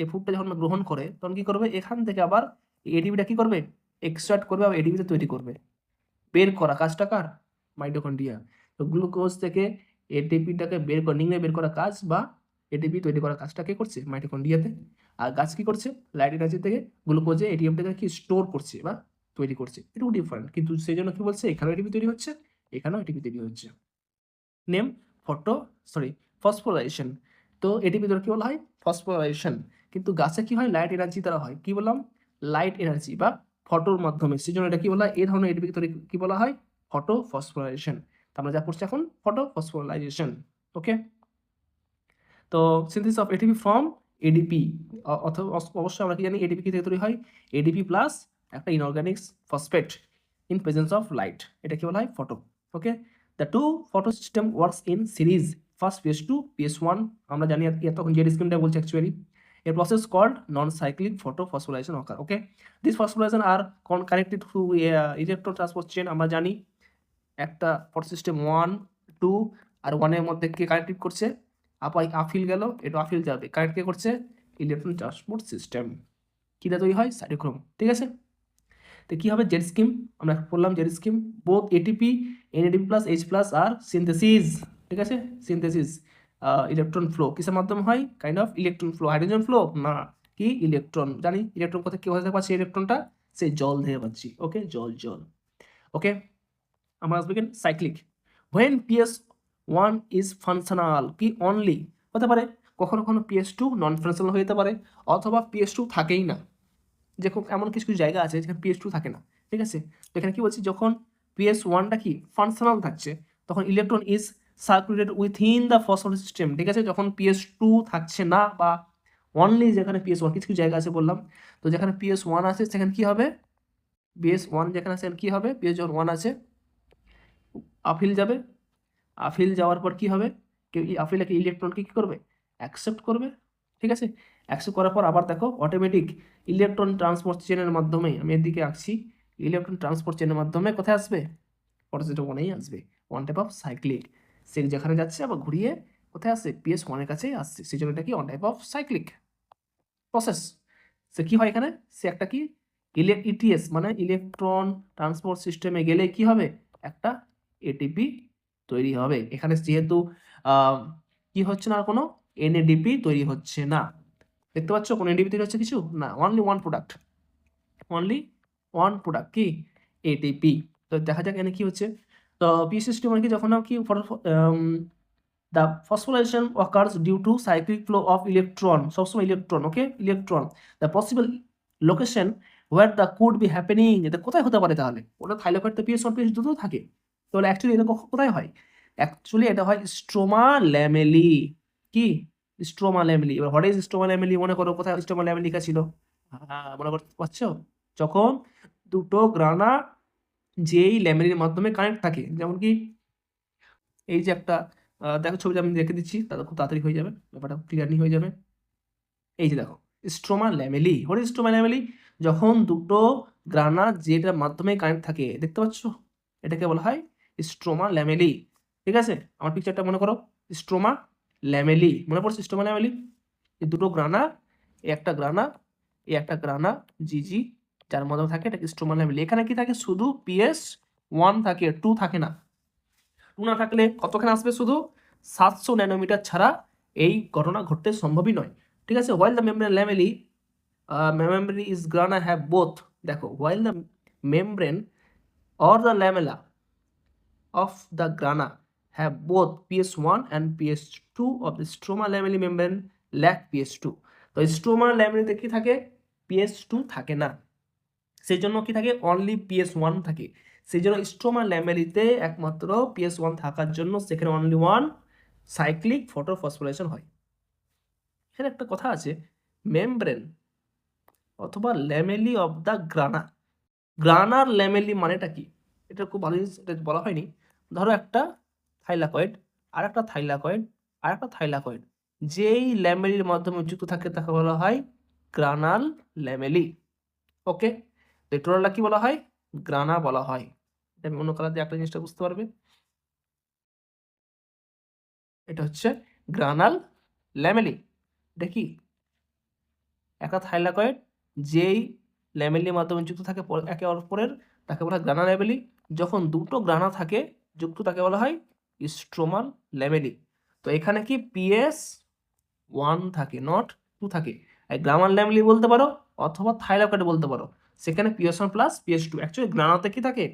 এই ফুডটা যখন গ্রহণ করে, তখন কি করবে? এখান থেকে আবার এটিপিটা কি করবে? এক্সট্রাক্ট করবে, আবার এটিপিতে তৈরি করবে। বের করা কাজটা কার? মাইটোকন্ড্রিয়া। তো গ্লুকোজ থেকে এটিপিটাকে নিংড়ে বের করা কাজ বা এটিপি তৈরি করার কাজটা কে করছে? মাইটোকন্ড্রিয়াতে। আর গাছ কি করছে? লাইট এনার্জি থেকে গ্লুকোজে এটিএমটাকে কি স্টোর করছে বা তৈরি করছে। এটুকু ডিফারেন্ট, কিন্তু সেই জন্য কি বলছে? এখানেও এটিপি তৈরি হচ্ছে, এখানেও এটিপি তৈরি হচ্ছে। Name phosphorylation. তো এটিপি দ্বারা কি বলা হয়? ফসফোরাইলেশন। কিন্তু গাছে কি হয়? লাইট এনার্জি দ্বারা হয়। কি বললাম? লাইট এনার্জি বা ফটোর মাধ্যমে। সেই জন্য এটা কি বলা হয়? এই ধরনের এটিপি তৈরি কি বলা হয়? Photo phosphorylation. আমরা যা পড়ছি এখন ফটো ফসফোরাইলেশন। ওকে, তো synthesis of ATP from ADP, অথবা অবশ্যই আমরা কি জানি এডিপি কি থেকে তৈরি হয়? এডিপি প্লাস একটা inorganic phosphate in presence of light, এটা কি বলা হয়? Photo. Okay, the two photosystem works in series, first PS2 PS1 আমরা জানি তখন জেড স্কিমটা বলছে actually. A process called non cyclic photo phosphorylation occur. Okay, this phosphorylation are connected to electron transport chain. আমরা জানি একটা photo system 1 2 আর 1 এর মধ্যে কে কানেক্টেড করছে? আফিল গেল, এটা আফিল যাবে, কানেক্ট কে করছে? Electron transport system. কিটা তৈরি হয়? সাইটোক্রোম, ঠিক আছে? তো কি হবে? জেড স্কিম আমরা বললাম, Z scheme both ATP NADP plus H plus আর সিনথেসিস, ঠিক আছে? সিনথেসিস ইলেকট্রন ফ্লো কিসের মাধ্যমে হয়? Kind of electron flow. Hydrogen flow না, কি ইলেকট্রন। জানি ইলেকট্রন কোথায় কি হতে পারছে? ইলেকট্রনটা সেই জল থেকে পাচ্ছি। ওকে, জল। ওকে, আমরা আসবে কেন? Cyclic. When PS1 is functional, কি অনলি হতে পারে, কখনো কখনো PS2 নন ফাংশনাল হয়ে যেতে পারে, অথবা PS2 থাকেই না। যে এমন কিছু কিছু জায়গা আছে যেখানে PS2 থাকে না, ঠিক আছে? তো এখানে কি বলছি? যখন PS1টা কি ফাংশনাল থাকছে, তখন electron is circulated within the phosphorus system, ঠিক আছে? যখন PS2 থাকছে না বা অনলি যেখানে PS1, কিছু কিছু জায়গা আছে বললাম, তো যেখানে PS1 আছে সেখানে কি হবে? PS1 যেখানে আছে কি হবে? PS যখন 1 আছে, আফিল যাবে, আফিল যাওয়ার পর কি হবে? আফিলকে ইলেকট্রনকে কি করবে? অ্যাকসেপ্ট করবে, ঠিক আছে? অ্যাকসেপ্ট করার পর আবার দেখো অটোমেটিক ইলেকট্রন ট্রান্সপোর্ট চেনের মাধ্যমে, আমি এদিকে আঁকছি, ইলেকট্রন ট্রান্সপোর্ট চেনের মাধ্যমে কোথায় আসবে? ফটোসিস্টেম 1-এই আসবে। One type of cyclic. সে যেখানে যাচ্ছে আবার ঘুরিয়ে কোথায় আসছে? PS1 এর কাছেই আসছে। সেই জন্য এটা কি one type of cyclic process. সে কি হয় এখানে? সে একটা কি ETS মানে ইলেকট্রন ট্রান্সপোর্ট সিস্টেমে গেলে কি হবে? একটা এটিপি তৈরি হবে। এখানে যেহেতু কি হচ্ছে না, কোনো NADP তৈরি হচ্ছে না। দেখতে পাচ্ছ কোন NADP তৈরি হচ্ছে? কিছু না, অনলি ওয়ান প্রোডাক্ট, কি ATP। তো দেখা যাক এখানে কি হচ্ছে। তো পি সিস্টেম কি যখন কি the phosphorylation occurs due to cyclic flow of electron, সবসময় electron, okay, electron. The possible location where the could be happening, এটা কোথায় হতে পারে তাহলে? ওটা থাইলাকয়েড তো PS1 PS2 তো থাকে, তাহলে অ্যাকচুয়ালি এটা কোথায় হয়? অ্যাকচুয়ালি এটা হয় স্ট্রোমা ল্যামেলি। কি? Stroma lamellae. এবার হোয়াট ইজ স্ট্রোমা ল্যামেলি? মনে করো কোথায় স্ট্রোমা ল্যামেলি লেখা ছিল? হ্যাঁ, মনে করতে পারছো? যখন দুটো গ্রানা যেই ল্যামেলির মাধ্যমে কানেক্ট থাকে, যেমন কি এই যে একটা দেখো ছবিটা আমি রেখে দিচ্ছি, তাহলে খুব তাড়াতাড়ি হয়ে যাবে, ব্যাপারটা ক্লিয়ারলি হয়ে যাবে। এই যে দেখো stroma lamellae. What is stroma lamellae? যখন দুটো গ্রানা যেটার মাধ্যমে কানেক্ট থাকে, দেখতে পাচ্ছ, এটাকে বলা হয় স্ট্রোমা ল্যামেলি। ঠিক আছে, আমার পিকচারটা মনে করো, স্ট্রোমা ল্যামেলি, মনে পড়ছে স্ট্রোমা ল্যামেলি? এই দুটো গ্রানা, এই একটা গ্রানা, এই একটা গ্রানা জিজি যার মধ্যে থাকে, এটা স্ট্রোমা ল্যামেলি। এখানে কি থাকে? শুধু PS1 থাকে, 2 থাকে না। 2 না থাকলে কতখানে আসবে? শুধু 700 ন্যানোমিটার ছাড়া এই ঘটনা ঘটতে সম্ভবই নয়। ঠিক আছে, while the membrane lamellae membrane is gonna have both, দেখো while the membrane or the lamella of the grana have both PS1 and PS2 of the stroma lamellae membrane lack PS2, তো stroma lamellae তে কি থাকে? PS2 থাকে না, সেই জন্য কি থাকে? অনলি PS1 থাকে। সেই জন্য স্ট্রোমা ল্যামেলিতে একমাত্র PS1 থাকার জন্য সেখানে অনলি ওয়ান সাইক্লিক ফটোফসফোরাইলেশন হয়। এখানে একটা কথা আছে, মেমব্রেন অথবা ল্যামেলি অফ দ্য গ্রানা। গ্রানার ল্যামেলি মানেটা কি? এটা খুব ভালো জিনিস, এটা বলা হয়নি। ধরো একটা থাইলাকয়েড, আর একটা থাইলাকয়েড, আর একটা থাইলাকয়েড, যেই ল্যামেলির মাধ্যমে যুক্ত থাকে তাকে বলা হয় গ্রানাল ল্যামেলি। ওকে, তো টোটালটা কি বলা হয়? গ্রানা বলা হয়। এটা আমি অন্য কালার দিয়ে একটা জিনিসটা বুঝতে পারবে। এটা হচ্ছে গ্রানাল ল্যামেলি। এটা কি? একটা থাইলাকয়েড যেই ল্যামেলির মাধ্যমে যুক্ত থাকে একে অপরের, তাকে বলা হয় গ্রানা ল্যামেলি। যখন দুটো গ্রানা থাকে যুক্ত, তাকে বলা হয় স্ট্রোমাল ল্যামেলি। তো এখানে কি PS1 থাকে, নট 2 থাকে। গ্রানাল ল্যামেলি বলতে পারো অথবা থাইলাকয়েড বলতে পারো। সেখানে PS1 প্লাস PS2। অ্যাকচুয়ালি গ্রানাতে কি থাকে?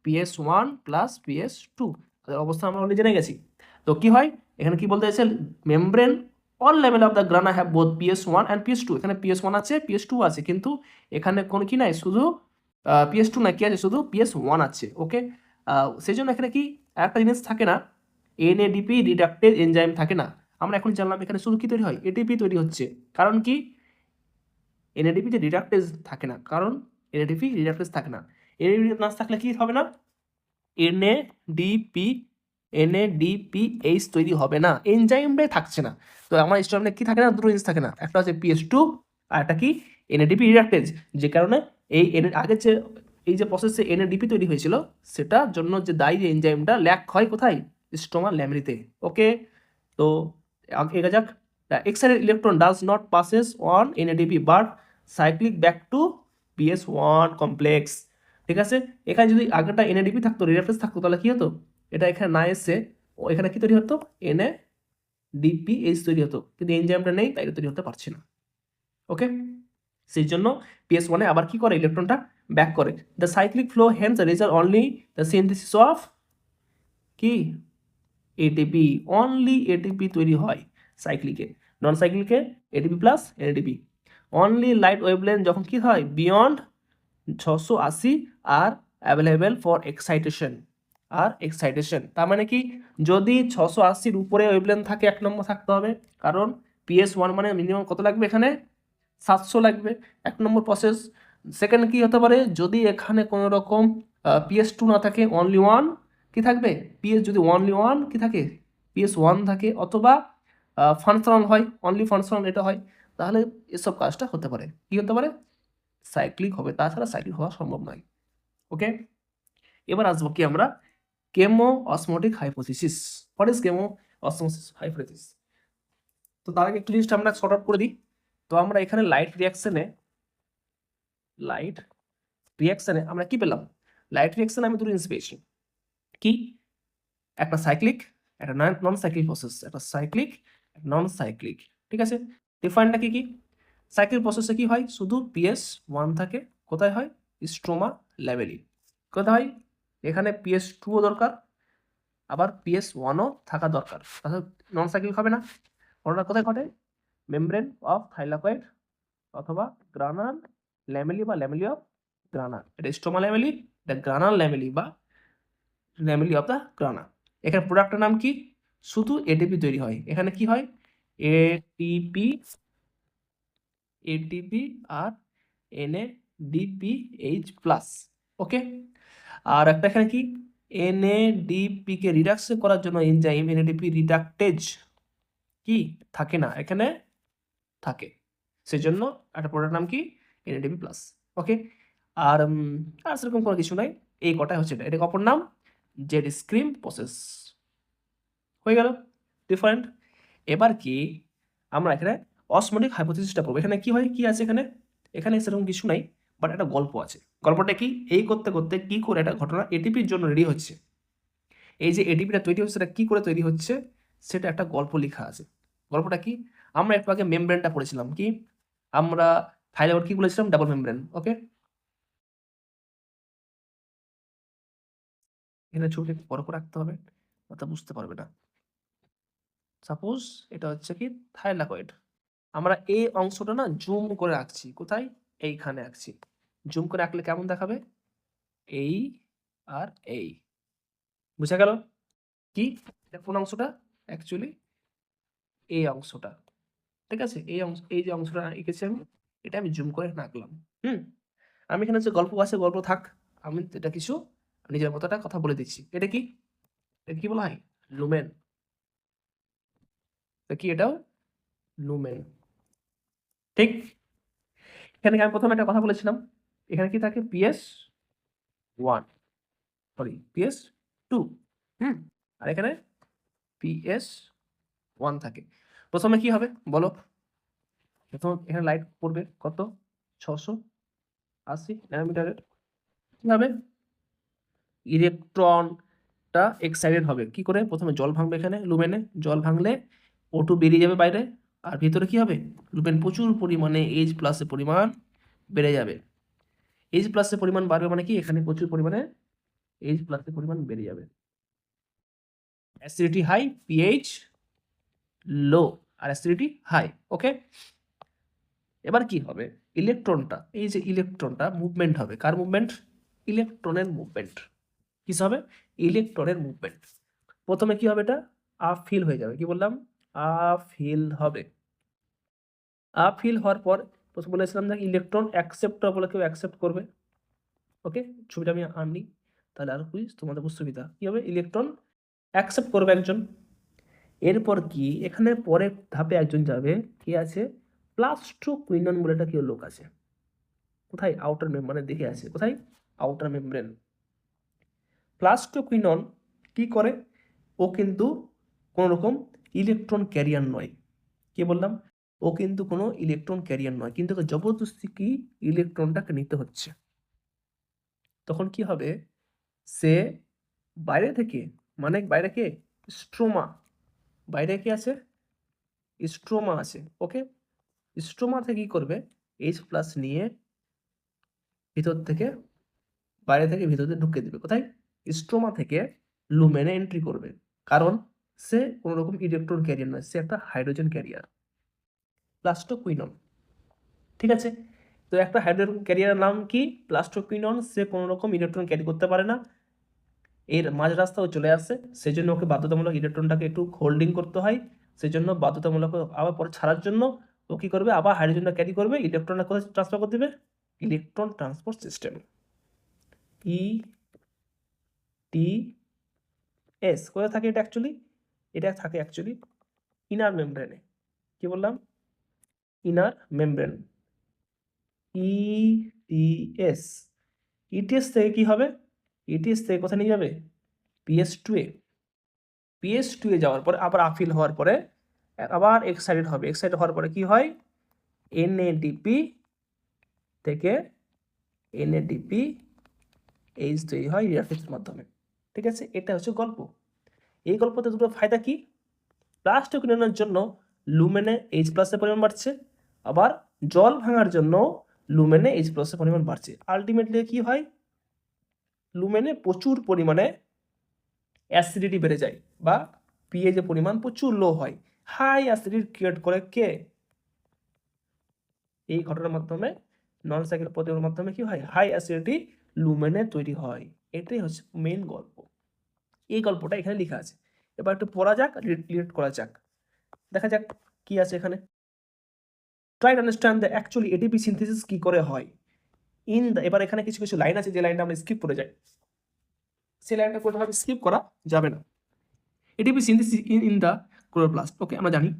PS1 plus PS2। তাদের অবস্থা আমরা অলরেডি জেনে গেছি। তো কি হয় এখানে? কি বলতে চাইছে? Membrane all level of the grana have both PS1 and PS2। এখানে PS1 আছে, PS2 আছে, কিন্তু এখানে কোনো কি নাই, শুধু PS2 না, কি আছে? শুধু PS1 আছে। ওকে, সেই জন্য এখানে কি একটা জিনিস থাকে না, NADP রিডাক্টেজ এনজাইম থাকে না। আমরা এখন জানলাম এখানে শুধু কি তৈরি হয়? ATP তৈরি হচ্ছে। কারণ কি? NADP যে রিডাক্টেজ থাকে না, কারণ NADP রিডাক্টেজ থাকে না। NADP না থাকলে কি হবে না? NADPH তৈরি হবে না, এনজাইমটাই থাকছে না। তো আমার স্টুডেন্টে কি থাকে না? দুটো জিনিস থাকে না, একটা হচ্ছে PS2 আর একটা কি? NADP reductase. যে কারণে এই আগের যে এই যে প্রসেসে NADP তৈরি হয়েছিল, সেটার জন্য যে দায়ী যে এনজাইমটা ল্যাক হয় কোথায়? স্ট্রোমা ল্যামেলিতে। ওকে, তো এগা যাক। Excited electron does not passes on NADP but cyclic back to PS1 complex. ঠিক আছে, এখানে যদি আগেরটা NADP থাকতো, রিডাক্টেজ থাকতো, তাহলে কি হতো? এটা এখানে না এসে এখানে কি তৈরি হতো? NADPH তৈরি হতো, কিন্তু এনজাইমটা নেই, তাই এটা তৈরি হতে পারছে না। ওকে, সেই জন্য PS1 এ আবার কি করে? ইলেকট্রনটা ব্যাক করে। The cyclic flow hence result only the synthesis of কি? ATP। অনলি ATP তৈরি হয় সাইক্লিকে, নন সাইক্লিকে ATP plus NADP। Only light wavelength যখন কি হয়? Beyond 680 are available for excitation. আর এক্সাইটেশন তার মানে কি? যদি 680-র উপরে ওয়েভলেন্থ থাকে, 1 নম্বর থাকতে হবে, কারণ PS1 মানে মিনিমাম কত লাগবে? এখানে 700 লাগবে, 1 নম্বর প্রসেস। সেকেন্ড কি হতে পারে? যদি এখানে কোনো রকম PS2 না থাকে, অনলি ওয়ান কি থাকবে? যদি অনলি ওয়ান কি থাকে? PS1 থাকে, অথবা ফাংশনাল হয়, অনলি ফাংশনাল এটা হয়, তাহলে এসব কাজটা হতে পারে। কি হতে পারে? সাইক্লিক হবে, তাছাড়া সাইক্লিক হওয়া সম্ভব নয়। ওকে, এবার আসবো কি আমরা? Chemo osmotic hypothesis. What is chemo osmosis hypothesis? তো তার আগে একটু জিনিসটা আমরা শর্ট আউট করে দিই। তো আমরা এখানে লাইট রিয়াকশনে আমরা কি পেলাম? লাইট রিয়াকশনে আমি দুটো জিনিস পেয়েছি। কি? একটা সাইক্লিক, একটা নন সাইক্লিক প্রসেস। একটা সাইক্লিক, নন সাইক্লিক। ঠিক আছে, ডিফারেন্টটা কি কি? সাইক্লিক প্রসেসে কি হয়? শুধু PS1 থাকে। কোথায় হয়? Stroma lamellae. কোথায় হয়? এখানে PS2 দরকার, আবার PS1ও থাকা দরকার, তাহলে নন সাইক্লিক হবে না। ঘটনা কোথায় ঘটে? মেমব্রেন অফ থাইলাকয়েড অথবা গ্রানাল ল্যামেলি বা ল্যামেলি অফ গ্রানা, এটা স্ট্রোমা ল্যামেলি, এটা গ্রানাল ল্যামেলি বা ল্যামেলি অফ দ্য গ্রানা। এখানে প্রোডাক্টের নাম কি? শুধু এটিপি তৈরি হয়, এখানে কি হয়? এটিপি আর NADPH+, ওকে। আর একটা এখানে কি, NADP কে রিডাক্স করার জন্য এনজাইম NADP রিডাক্টেজ কি থাকে না, এখানে থাকে, সেজন্য একটা প্রোডাক্ট নাম কি? NADP+, ওকে। আর সেরকম কোনো কিছু নাই, এই কটাই হচ্ছে এটা অপর নাম জেড স্ক্রিম প্রসেস। হয়ে গেল ডিফারেন্ট। এবার কি আমরা এখানে অসমোটিক হাইপোথিসিসটা পড়বো। এখানে কি হয়, কি আছে এখানে? এখানে সেরকম কিছু নাই, বাট একটা গল্প আছে। গল্পটা কি? এই করতে করতে কি করে একটা ঘটনা এটিপির জন্য রেডি হচ্ছে, এই যে এটিপিটা তৈরি হচ্ছে সেটা কি করে তৈরি হচ্ছে, সেটা একটা গল্প লেখা আছে। গল্পটা কি? আমরা একটু আগে মেমব্রেনটা পড়েছিলাম, কি আমরা থাইলাকয়েড কি বলেছিলাম? ডাবল মেমব্রেন, ওকে। এখানে ছবিটা একটু বড় করে রাখতে হবে, তা বুঝতে পারবে না। সাপোজ এটা হচ্ছে কি থাইলাকয়েড, আমরা এই অংশটা না জুম করে রাখছি, কোথায়? এইখানে রাখছি। জুম করে রাখলে কেমন দেখাবে? এই আর এই, বুঝা গেল? কি এটা কোন অংশটা? অ্যাকচুয়ালি এই অংশটা, ঠিক আছে। এই অংশ, এই যে অংশটা এঁকেছি আমি, এটা আমি জুম করে রাখলাম। আমি এখানে যে গল্প আছে গল্প থাক, আমি এটা কিছু নিজের মতো একটা কথা বলে দিচ্ছি। এটা কি? এটা কি বলা হয়? লুমেন। কি এটাও লুমেন, ঠিক। এখানে আমি প্রথমে একটা কথা বলেছিলাম, এখানে কি থাকে? PS1, সরি PS2, আর এখানে PS1 থাকে। প্রথমে কি হবে বলো? প্রথম এখানে লাইট পড়বে কত? 680 ন্যানোমিটারের। কি হবে? ইলেকট্রনটা এক্সাইটেড হবে কি করে? প্রথমে জল ভাঙবে এখানে লুমেনে, জল ভাঙলে O2 বেরিয়ে যাবে বাইরে, আর ভিতরে কি হবে? লুমেন প্রচুর পরিমাণে H+ এর পরিমাণ বেড়ে যাবে। H+ এর পরিমাণ বাড়বে মানে কি? এখানে প্রচুর পরিমাণে H+ এর পরিমাণ বেড়ে যাবে। অ্যাসিডিটি হাই, pH লো, আর অ্যাসিডিটি হাই, ওকে। এবার কি হবে? ইলেকট্রনটা, এই যে ইলেকট্রনটা মুভমেন্ট হবে, কার মুভমেন্ট? ইলেকট্রনের মুভমেন্ট। কি হবে? ইলেকট্রনের মুভমেন্ট। প্রথমে কি হবে? এটা আপ ফিল হয়ে যাবে, কি বললাম? আপ ফিল হবে। আপ ফিল হওয়ার পর প্রথম বলেছিলাম যে ইলেকট্রন অ্যাকসেপ্টর বলে কেউ অ্যাকসেপ্ট করবে, ওকে। ছবিটা আমি আনি তাহলে আর কুইজ তোমাদের বুঝতে সুবিধা। কি হবে? ইলেকট্রন অ্যাকসেপ্ট করবে একজন। এরপর কি এখানে পরের ধাপে একজন যাবে, কি আছে? প্লাস্টোকুইনন বলে একটা কেউ লোক আছে, কোথায়? আউটার মেমব্রেনে দেখে আছে, কোথায়? Outer membrane. প্লাস্টোকুইনন কি করে? ও কিন্তু কোনো রকম ইলেকট্রন ক্যারিয়ার নয়। কি বললাম? ও কিন্তু কোনো ইলেকট্রন ক্যারিয়ার নয়, কিন্তু জবরদস্তি কি ইলেকট্রনটাকে নিতে হচ্ছে। তখন কি হবে? সে বাইরে থেকে, মানে বাইরে কে? স্ট্রোমা, বাইরে কি আছে? স্ট্রোমা আছে, ওকে। স্ট্রোমা থেকে কি করবে? H+ নিয়ে ভিতর থেকে, বাইরে থেকে ভিতরে ঢুকে দিবে, কোথায়? স্ট্রোমা থেকে লুমেনে এন্ট্রি করবে, কারণ সে কোনো রকম ইলেকট্রন ক্যারিয়ার নয়, সে একটা হাইড্রোজেন ক্যারিয়ার, প্লাস্টোকুইনন, ঠিক আছে। তো একটা হাইড্রোজেন ক্যারিয়ারের নাম কি? প্লাস্টোকুইনন। সে কোনো রকম ইলেকট্রন ক্যারি করতে পারে না, এর মাঝ রাস্তাও চলে আসে, সেজন্য ওকে বাধ্যতামূলক ইলেকট্রনটাকে একটু হোল্ডিং করতে হয়, সেজন্য বাধ্যতামূলক আবার পরে ছাড়ার জন্য ও কি করবে? আবার হাইড্রোজেনটা ক্যারি করবে, ইলেকট্রনটা কোথায় ট্রান্সফার করে দেবে? Electron transport system, ETS। কোথায় থাকে এটা অ্যাকচুয়ালি? এটা থাকে অ্যাকচুয়ালি ইনার মেমব্রেনে। কি বললাম? Inner membrane, ETS। ETS থেকে কি হবে? ETS থেকে কোথায় নিয়ে যাবে? PS2 এ। PS2 এ যাওয়ার পরে আবার আফিল হওয়ার পরে আবার এক্সাইটেড হবে, এক্সাইটেড হওয়ার পরে কি হয়? NADP থেকে NADP H তৈরি হয় রিডাকশনের মাধ্যমে, ঠিক আছে। এটা হচ্ছে গল্প। এই গল্পতে দুটো ফায়দা কি? প্লাস্টোকুইননের জন্য লুমেনে H+ এর পরিমাণ বাড়ছে, আবার জল ভাঙার জন্য লুমেনে H+ এর পরিমাণ বাড়ছে। আলটিমেটলি কি হয়? লুমেনে প্রচুর পরিমাণে অ্যাসিডিটি বেড়ে যায় বা পিএইচের পরিমাণ প্রচুর লো হয়। হাই অ্যাসিডিটি ক্রিয়েট করে কে? এই ঘটনার মাধ্যমে নন সাইকেল প্রতিক্রিয়ার মাধ্যমে কি হয়? হাই অ্যাসিডিটি লুমেনে তৈরি হয়। এটাই হচ্ছে মেইন গল্প। এই গল্পটা এখানে লেখা আছে। এবার একটু পড়া যাক, রিলেট করা যাক। দেখা যাক কি আছে এখানে। Try to understand the actually ATP synthesis কি করে হয়। এবার এখানে কিছু কিছু লাইন আছে যে লাইনটা আমরা স্কিপ করে যাই, সেই লাইনটা কোনোভাবে স্কিপ করা যাবে না। ATP synthesis in the chloroplast, okay আমরা জানি।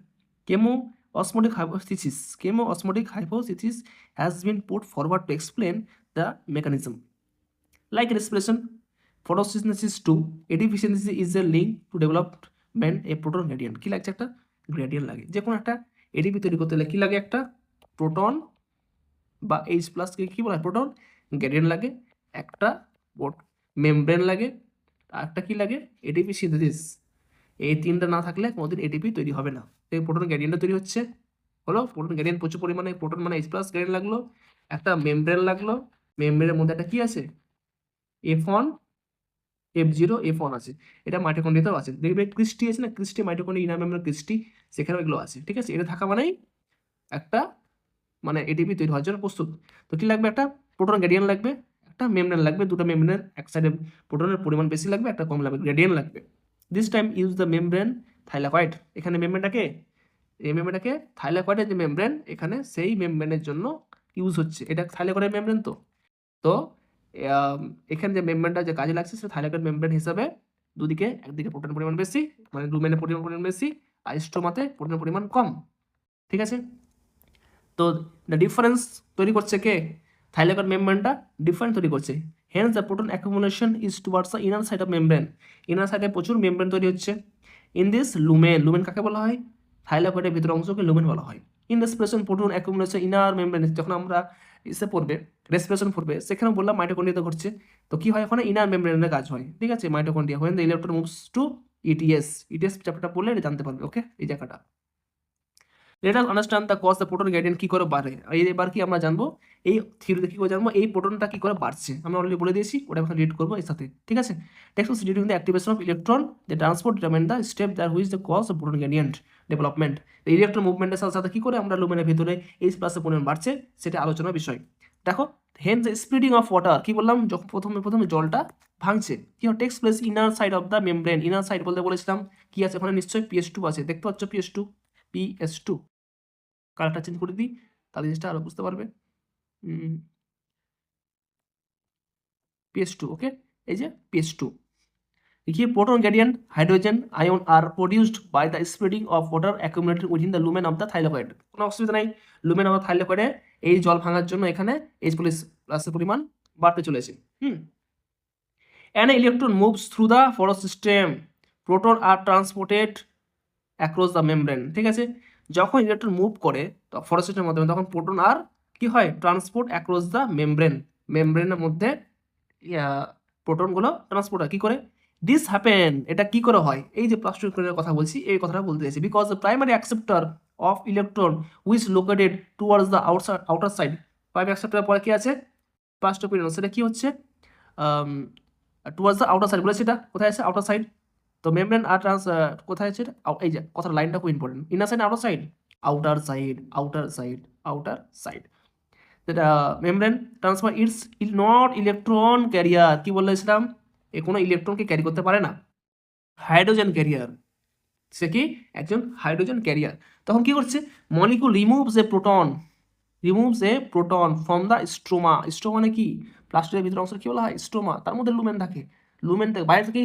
osmotic hypothesis has been put forward to explain the mechanism. Like respiration, photosynthesis too, ATP synthesis is a link to development a proton gradient. কি লাগছে? একটা gradient লাগে। যে কোনো একটা ATP তৈরি করতে হলে কি লাগে? একটা প্রোটন বা H প্লাসকে কি বলা হয়? প্রোটন গ্রেডিয়েন্ট লাগে, একটা মেমব্রেন লাগে, আর একটা কি লাগে? ATP synthesis. এই তিনটা না থাকলে কোনোদিন এটিপি তৈরি হবে না। এই প্রোটন গ্রেডিয়েন্টটা তৈরি হচ্ছে, হলো প্রোটন গ্রেডিয়েন্ট প্রচুর পরিমাণে, প্রোটন মানে H প্লাস গ্রেডিয়েন্ট লাগলো, একটা মেমব্রেন লাগলো, মেমব্রেনের মধ্যে একটা কি আছে? F1 F0 F1 আছে। এটা মাইটোকন্ড্রিয়াতেও আছে। দেখবে ক্রিস্টি আছে না, cristae mitochondria inner membrane cristae, সেখানেও এগুলো আছে। ঠিক আছে, এটা থাকা মানেই একটা মানে এটিপি তৈরি হওয়ার জন্য প্রস্তুত। তো কি লাগবে? একটা প্রোটন গ্রেডিয়েন্ট লাগবে, একটা মেমব্রেন লাগবে, দুটো মেমব্রেনের এক সাইডে প্রোটনের পরিমাণ বেশি লাগবে, একটা কম লাগবে, গ্রেডিয়েন্ট লাগবে। This time use the membrane thylakoid. এখানে মেমব্রেনটাকে, এই মেমব্রেনটাকে থাইলাকয়েডের যে মেমব্রেন, এখানে সেই মেমব্রেনের জন্য ইউজ হচ্ছে। এটা থাইলাকয়েডের মেমব্রেন। তো এখানে যে মেমব্রেনটা যে কাজে লাগছে সেটা থাইলাকয়েড মেমব্রেন হিসাবে দুদিকে, একদিকে প্রোটনের পরিমাণ বেশি মানে লুমেনের পরিমাণ বেশি, আর স্ট্রোমাতে প্রোটনের পরিমাণ কম। ঠিক আছে, তো দ্য ডিফারেন্স তৈরি করছে কে? থাইলাকয়েড মেমব্রেনটা ডিফারেন্স তৈরি করছে। Hence the proton accumulation is towards the inner side of membrane. Inner সাইডে প্রচুর মেমব্রেন তৈরি হচ্ছে। ইন দিস লুমেন, লুমেন কাকে বলা হয়? থাইলাকয়েডের ভিতর অংশকে লুমেন বলা হয়। In respiration proton accumulation inner membrane, যখন আমরা ইসে পড়বে রেসপিরেশন পড়বে সেখানে বললাম মাইটোকন্ড্রিয়াতে ঘটছে। তো কি হয়? ওখানে ইনার মেমব্রেনের কাজ হয়। ঠিক আছে, mitochondria when the electron moves to ETS. ETS চ্যাপ্টারটা পড়লে এটা জানতে পারবে। ওকে, এই জায়গাটা let us understand the cause the proton gradient কি করে বাড়ে। এবার কি আমরা জানবো? এই থিওরিতে কি করে জানবো এই প্রোটনটা কি করে বাড়ছে? আমরা অলরেডি বলে দিয়েছি, ওটা এখন রিড করবো এর সাথে। ঠিক আছে, text during the activation of electron the transport determine the step that which the cause of proton gradient development. Electron মুভমেন্টের সাথে সাথে কি করে আমরা লুমেনের ভিতরে H প্লাসের পরিমাণ বাড়ছে সেটা আলোচনার বিষয়। দেখো, হেন দ্য স্প্লিটিং অফ ওয়াটার, কি বললাম? যখন প্রথমে জলটা ভাঙছে কি হয়? Takes place inner side of the membrane. Inner side বলতে বলেছিলাম কি আছে ওখানে? নিশ্চয়ই PS2 আছে, দেখতে পাচ্ছ PS2। কালারটা চেঞ্জ করে দিই, তাহলে জিনিসটা আরো বুঝতে পারবে। PS2, ওকে, এই যে PS2। देखिए proton gradient hydrogen ion are produced by the spreading of water accumulated within the lumen of the thylakoid। কোনো অসুবিধা নাই, লুমেন অফ থাইলাকয়েডে এই জল ভাঙার জন্য এখানে H প্লাসের পরিমাণ বাড়তে চলেছে। An electron moves through the photosystem, proton are transported across the membrane। ঠিক আছে, যখন ইলেকট্রন মুভ করে তো ফটোসিস্টেমের মাধ্যমে, তখন প্রোটন আর কি হয়? Transport across the membrane. মেমব্রেনের মধ্যে প্রোটনগুলো ট্রান্সপোর্ট হয় কি করে? দিস হ্যাপেন, এটা কি করে হয়? এই যে প্লাস্টিকের কথা বলছি এই কথাটা বলতে চাইছি। Because the primary acceptor of electron which located towards the outer side. Primary acceptor পরে কি আছে? প্লাস্টোপিরিয়ন, সেটা কি হচ্ছে? টুয়ার্ডস দ্য আউটার সাইড বলেছে। এটা কোথায় আছে? Outer side. তো মেমব্রেন আর কোথায় আছে? এই যে কথার লাইনটা খুব important. Inner side, outer side, outer side, outer side, outer side. যেটা membrane transfer it's not electron carrier. কি বলেছিলাম? এ কোনো ইলেকট্রনকে ক্যারি করতে পারে না, হাইড্রোজেন ক্যারিয়ার। সে কি? একজন হাইড্রোজেন ক্যারিয়ার। তখন কি করছে? Molecule removes a proton from the stroma. Stroma মানে কি? প্লাস্টিকের ভিতরে অংশ কি বলা হয়? স্ট্রোমা। তার মধ্যে লুমেন থাকে, লুমেন থেকে বাইরে থেকে।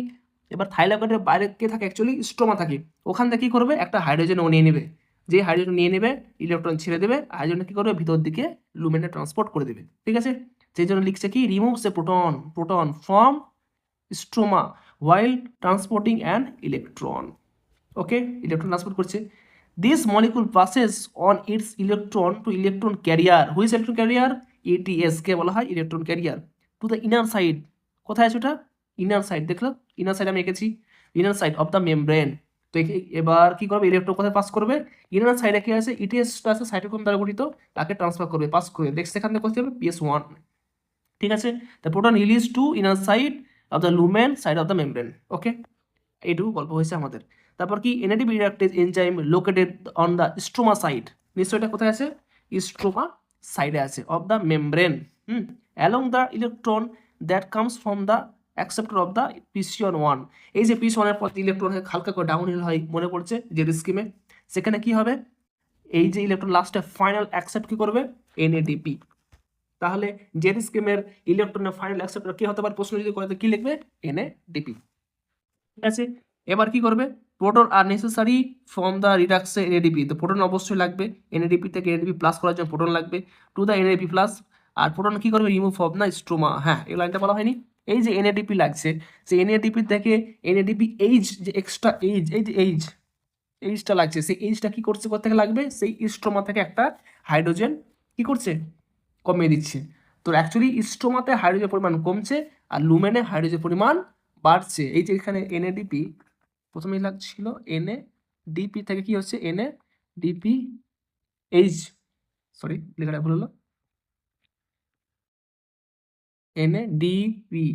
এবার থাইলাকয়েডের বাইরে কে থাকে? অ্যাকচুয়ালি স্ট্রোমা থাকে। ওখান থেকে কি করবে? একটা হাইড্রোজেন ও নিয়ে নেবে। যে হাইড্রোজেন নিয়ে নেবে, ইলেকট্রন ছেড়ে দেবে, হাইড্রোজেন কি করবে? ভিতর দিকে লুমেনে ট্রান্সপোর্ট করে দেবে। ঠিক আছে, সেই জন্য লিখছে কি? Removes a proton from stroma while transporting an electron। Okay, electron transport করছে। This molecule passes on its electron to electron carrier। Which electron carrier? ATS কে বলা হয় electron carrier. To the inner side. কোথায় আছে ওটা? Inner side. দেখলো, inner side আমি এঁকেছি, inner side of the membrane. তো এবার কি করবে? ইলেকট্রন কোথায় পাস করবে? ইনার সাইডে কি আছে? ETS আছে, সাইটোক্রোম দ্বারা গঠিত, তাকে ট্রান্সফার করবে, পাস করবে। দেখছে এখান থেকে কোথায় যাবে? PS1। ঠিক আছে, the proton released to inner side of the lumen side of the membrane। ওকে, এইটুকু গল্প হয়েছে আমাদের। তারপর কি NADP reductase enzyme located on the stroma side, নিশ্চয়ই এটা কোথায় আছে, স্ট্রোমা সাইডে আছে of the membrane, along the electron that comes from the acceptor of the পিসিওন ওয়ান। এই যে পিসিওনের পর ইলেকট্রন হালকা করে ডাউনহিল হয়, মনে পড়ছে যে স্কিমে, সেখানে কি হবে, এই যে ইলেকট্রন লাস্টে ফাইনাল অ্যাকসেপ্ট কি করবে, এনএডিপি। তাহলে জেড স্কিমের ইলেকট্রনের ফাইনাল অ্যাকসেপ্টর কি হতে পারে, প্রশ্ন যদি করে তো কি লিখবে, এনএডিপি। ঠিক আছে, এবার কি করবে, প্রোটন আর নেসেসারি ফ্রম দ্য রিডাক্সে এনএডিপি, তো প্রোটন অবশ্যই লাগবে, এনএডিপি থেকে এনএডিপি প্লাস করার জন্য প্রোটন লাগবে টু দ্য এনএডিপি প্লাস। আর প্রোটন কি করবে, রিমুভ অফ না স্ট্রোমা, হ্যাঁ এই লাইনটা বলা হয়নি, এই যে এনএডিপি লাগছে, সেই এনএডিপি থেকে এনএডিপি এইচ, যে এক্সট্রা এইচ, এই যে এইচটা লাগছে, সেই এইচটা কি করছে, কোথা থেকে লাগবে, সেই স্ট্রোমা থেকে একটা হাইড্রোজেন কি করছে, কমিয়ে দিচ্ছে। তো অ্যাকচুয়ালি স্ট্রোমাতে হাইড্রোজেন পরিমাণ কমছে আর লুমেনে হাইড্রোজেন পরিমাণ বাড়ছে। এই যে এখানে এনএডিপি প্রথমেই লাগছিল, এনএডিপি থেকে কি হচ্ছে, এনএডিপি এইচ, সরি লেখাটা ভুল হলো, এনএডিপি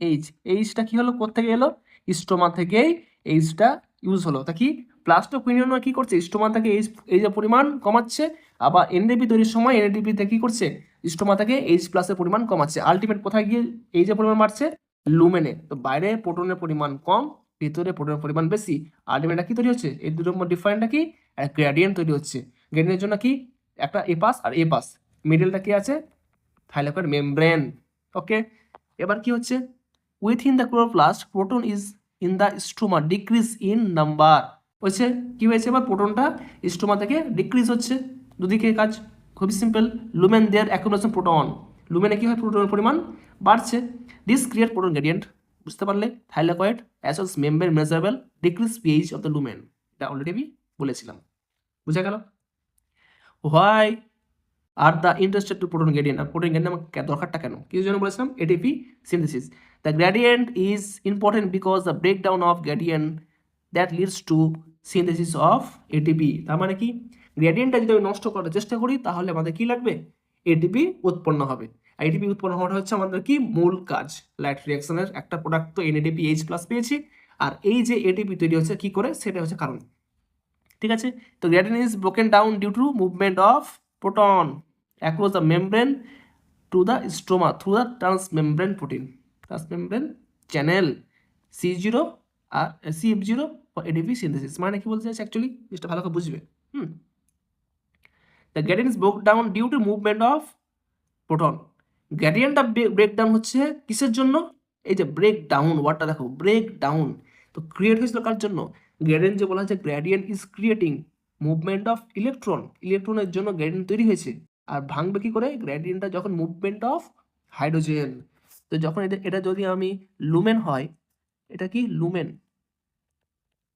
এইচ, এইচটা কি হলো, কোথেকে এলো, স্ট্রোমা থেকেই এইচটা ইউজ হলো। তা কি প্লাস্টোকুইনিন কি করছে, স্ট্রোমা থেকে এই যে পরিমাণ কমাচ্ছে, আবার এনএডিপি তৈরির সময় এনএডিপি থেকে কি করছে, স্ট্রোমা থেকে এইচ প্লাসের পরিমাণ কমাচ্ছে। আলটিমেট কোথায় গিয়ে এই যে পরিমাণ বাড়ছে, লুমেনে। তো বাইরে প্রোটনের পরিমাণ কম, ভিতরে প্রোটনের পরিমাণ বেশি, আলটিমেটটা কি তৈরি হচ্ছে, এই দুটোর মধ্যে ডিফারেন্টটা কি, গ্রেডিয়েন্ট তৈরি হচ্ছে। গ্রেডিয়েন্টের জন্য কি, একটা A pass R A pass, মিডলটা কি আছে, থাইলাকয়েড মেমব্রেন। ওকে, এবার কি হচ্ছে, within the chloroplast proton is in the stroma decrease in number, হচ্ছে কি হয়েছে, এবার প্রোটনটা স্ট্রোমা থেকে ডিক্রিজ হচ্ছে, দুদিকে কাজ খুবই সিম্পল। লুমেন দেয়ার অ্যাকুমুলেশন প্রোটন, লুমেনে কি হয়, প্রোটনের পরিমাণ বাড়ছে, দিস ক্রিয়েট প্রোটন গ্রেডিয়েন্ট, বুঝতে পারলে, thylakoid as well membrane measurable decrease pH of the lumen, এটা অলরেডি আমি বলেছিলাম, বুঝা গেল। Why are the interested to proton gradient, আর প্রোটন গ্রেডিয়েন্ট আমার দরকারটা কেন, কিছু জন্য বলেছিলাম, ATP synthesis. The gradient is important because the breakdown of gradient that leads to synthesis of ATP. তার মানে কি, গ্রেডিয়েন্টটা যদি আমি নষ্ট করার চেষ্টা করি তাহলে আমাদের কি লাগবে, এটিপি উৎপন্ন হবে। এটিপি উৎপন্ন হওয়াটা হচ্ছে আমাদের কি মূল কাজ, লাইট রিঅ্যাকশনের একটা প্রোডাক্ট তো এনএডিপি এইচ প্লাস পেয়েছি, আর এই যে এটিপি তৈরি হচ্ছে কি করে, সেটা হচ্ছে কারণ। ঠিক আছে, তো gradient is broken down due to movement of proton across the membrane to the stroma through the transmembrane channel C0 আর CF0 for ADP synthesis। মানে কি বলতে চাইছে অ্যাকচুয়ালি, জিনিসটা ভালো করে বুঝবে। the gradient is broke down due to movement of proton। গ্রেডিয়েন্টটা ব্রেক ডাউন হচ্ছে কিসের জন্য, এই যে ব্রেক ডাউন ওয়ার্ডটা দেখো, ব্রেক ডাউন, তো ক্রিয়েট হয়েছিল কার জন্য, গ্রেডিয়েন্ট যে বলা হচ্ছে, gradient is creating movement of ইলেকট্রনের জন্য গ্রেডিয়েন্ট তৈরি হয়েছে। আর ভাঙবে কি করে, গ্রেডিয়েন্টটা যখন মুভমেন্ট অফ হাইড্রোজেন, তো যখন এটা যদি আমি লুমেন হয়, এটা কি লুমেন,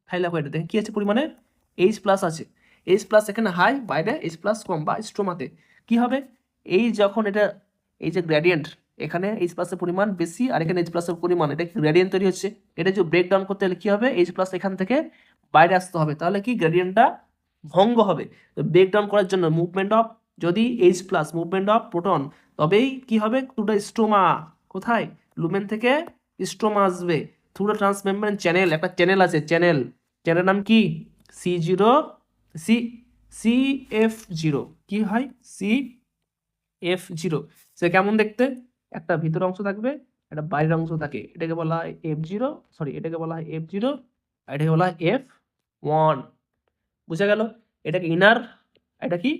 থাইলাকয়েডে কি আছে পরিমাণে, এইচ প্লাস আছে, এইচ প্লাস এখানে হাই, বাইরে এইচ প্লাস কম, বা স্ট্রোমাতে কি হবে, এই যখন এটা, এই যে গ্রেডিয়েন্ট, এখানে এইচ প্লাসের পরিমাণ বেশি আর এখানে এইচ প্লাসের পরিমাণ, এটা গ্রেডিয়েন্ট তৈরি হচ্ছে, এটা যদি ব্রেক ডাউন করতে হলে কি হবে, এইচ প্লাস এখান থেকে বাইরে আসতে হবে, তাহলে কি গ্রেডিয়েন্টটা ভঙ্গ হবে। তো ব্রেক ডাউন করার জন্য মুভমেন্ট অফ, যদি H plus movement of proton, তবেই কি হবে, দুটো স্ট্রোমা, কোথায়, লুমেন থেকে স্ট্রোমা আসবে থ্রু দ্য ট্রান্সমেমব্রেন চ্যানেল, একটা চ্যানেল আছে, চ্যানেল নাম কি, C0 CF0, কি হয়, CF0। সে কেমন দেখতে, একটা ভিতর অংশ থাকবে, একটা বাইরের অংশ থাকে, এটাকে বলা হয় F0, সরি এটাকে বলা হয় F0, আর এটাকে বলা হয় F1, বুঝা গেল। এটাকে ইনার, এটা কি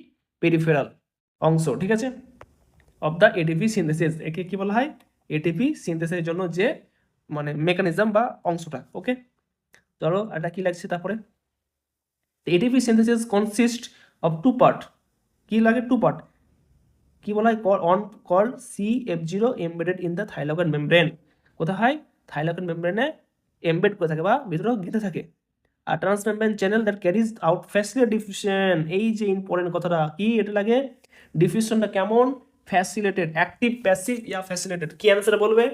পেরিফেরাল অংশ, ঠিক আছে, অফ দ্য এটিপি সিনথেসিস, একে কি বলা হয়, এটিপি সিনথেসিসের জন্য যে মানে মেকানিজম বা অংশটা। ওকে, ধরো এটা কি লাগছে, তারপরে ATP synthesis consist of two part, কি লাগে, টু পার্ট, কি বলা হয়, call CF0 embedded in the thylakoid membrane, কোথায় হয়, থাইলাকয়েড মেমব্রেনে এমবেড করে থাকে বা ভিতরে গেঁথে থাকে। আর transmembrane channel that carries out facilitated diffusion, এই যে ইম্পর্টেন্ট কথাটা কি, এটা লাগে, ডিফিউশনটা কেমন, facilitated, active, passive yeah facilitated, কি অ্যান্সার বলবে,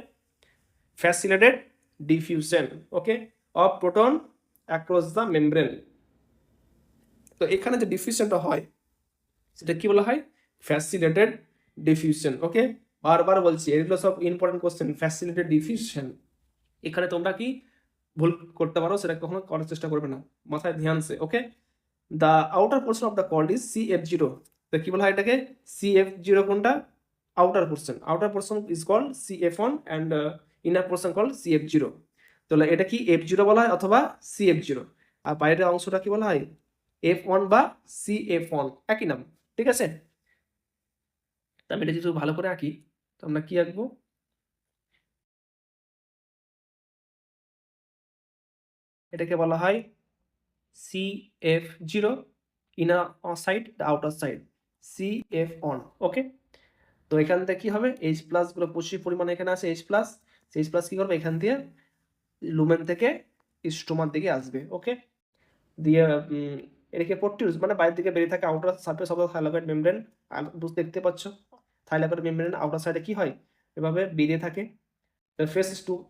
facilitated diffusion, okay, of proton across the membrane. তো এখানে যে ডিফিউশনটা হয় সেটা কি বলা হয়, ফ্যাসিলিটেড ডিফিউশন। ওকে, বারবার বলছি, এগুলো সব ইম্পর্টেন্ট কোশ্চেন, ফ্যাসিলিটেড ডিফিউশন, এখানে তোমরা কি ভুল করতে পারো সেটা কখনো করার চেষ্টা করবে না, মাথায় ধ্যান সে। Okay, the outer portion of the cord is CF0। তো কি বলা হয় এটাকে? CF0 কোনটা? Outer portion is called CF1 and inner portion called CF0। তাহলে এটা কি F0 বলা হয় অথবা CF0, আর বাইরের অংশটা কি বলা হয়? F1 বা CF1, একই নাম। ঠিক আছে, তো আমি এটা যদি ভালো করে আঁকি তো আমরা কি আঁকবো? এটাকে বলা হয় CF0, inner side, outer side CF1। ওকে, তো এখান থেকে কি হবে? H প্লাস গুলো প্রচুর পরিমাণে এখানে আছে H প্লাস, H প্লাস কি করবে? এখান দিয়ে লুমেন থেকে স্টোমার দিকে আসবে। ওকে, দিয়ে এটাকে প্রোটিউস মানে বাইরের দিকে বেরিয়ে থাকে outer surface of the thylakoid membrane. বুঝতে দেখতে পাচ্ছ থাইলাকয়েড মেমব্রেন আউটার সাইডে কি হয়? এভাবে বেরিয়ে থাকে। The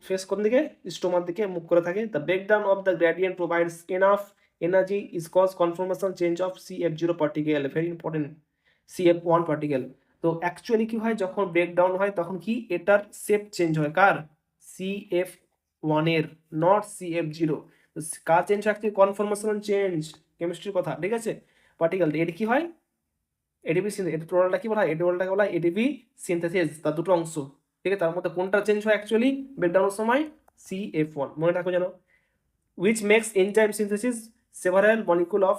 face কোন দিকে? স্টোমার দিকে মুভ করে থাকে। The breakdown of the gradient provides enough energy is cause conformation change of CF0 particle, very important, CF1 particle। তো অ্যাকচুয়ালি কি হয় যখন ব্রেকডাউন হয় তখন কি এটার শেপ চেঞ্জ হয়, কার? CF1 এর, নট CF0। কার চেঞ্জ হয়? অ্যাকচুয়ালি কনফরমেশনাল চেঞ্জ, কেমিস্ট্রির কথা। ঠিক আছে, পার্টিকেল এটা কি হয়? এডিপি সিনথেসিস, এটা টোটালটা কি বলা হয়? টোটালটাকে বলা হয় এডিপি সিনথেসিস, তার দুটো অংশ। ঠিক আছে, তার মধ্যে কোনটা চেঞ্জ হয় অ্যাকচুয়ালি ব্রেকডাউনের সময়? CF1, মনে রাখো যেন। which makes enzyme synthesis several molecule of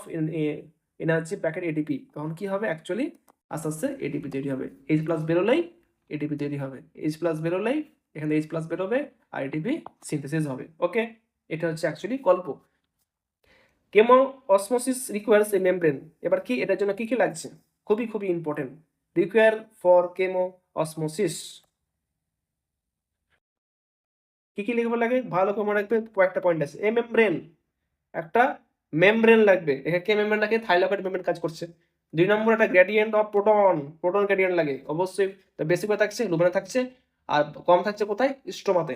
energy packet ATP। তখন কি হবে অ্যাকচুয়ালি? আস্তে আস্তে ATP তৈরি হবে। H প্লাস বেরোলেই ATP তৈরি হবে, H প্লাস বেরোলেই এখানে H প্লাস বেরোবে আর ATP সিনথেসিস হবে। ওকে, এটা হচ্ছে অ্যাকচুয়ালি গল্প। কেমো অসমোসিস রিকোয়ার্স এ মেমব্রেন। এবার কি এটার জন্য কি কি লাগছে? খুবই খুবই important. Require for chemo osmosis কি কি লিখবে লাগে? ভালো করে মনে রাখবে, কয়েকটা পয়েন্ট আছে। এ মেমব্রেন, একটা মেমব্রেন লাগবে। এখানে কে মেমব্রেন লাগে? থাইলাকয়েড মেমব্রেন কাজ করছে। 2 নম্বর একটা gradient of proton, proton gradient লাগে অবশ্যই। তো বেশি করে থাকছে লুমেনে থাকছে, আর কম থাকছে কোথায়? স্টোমাতে।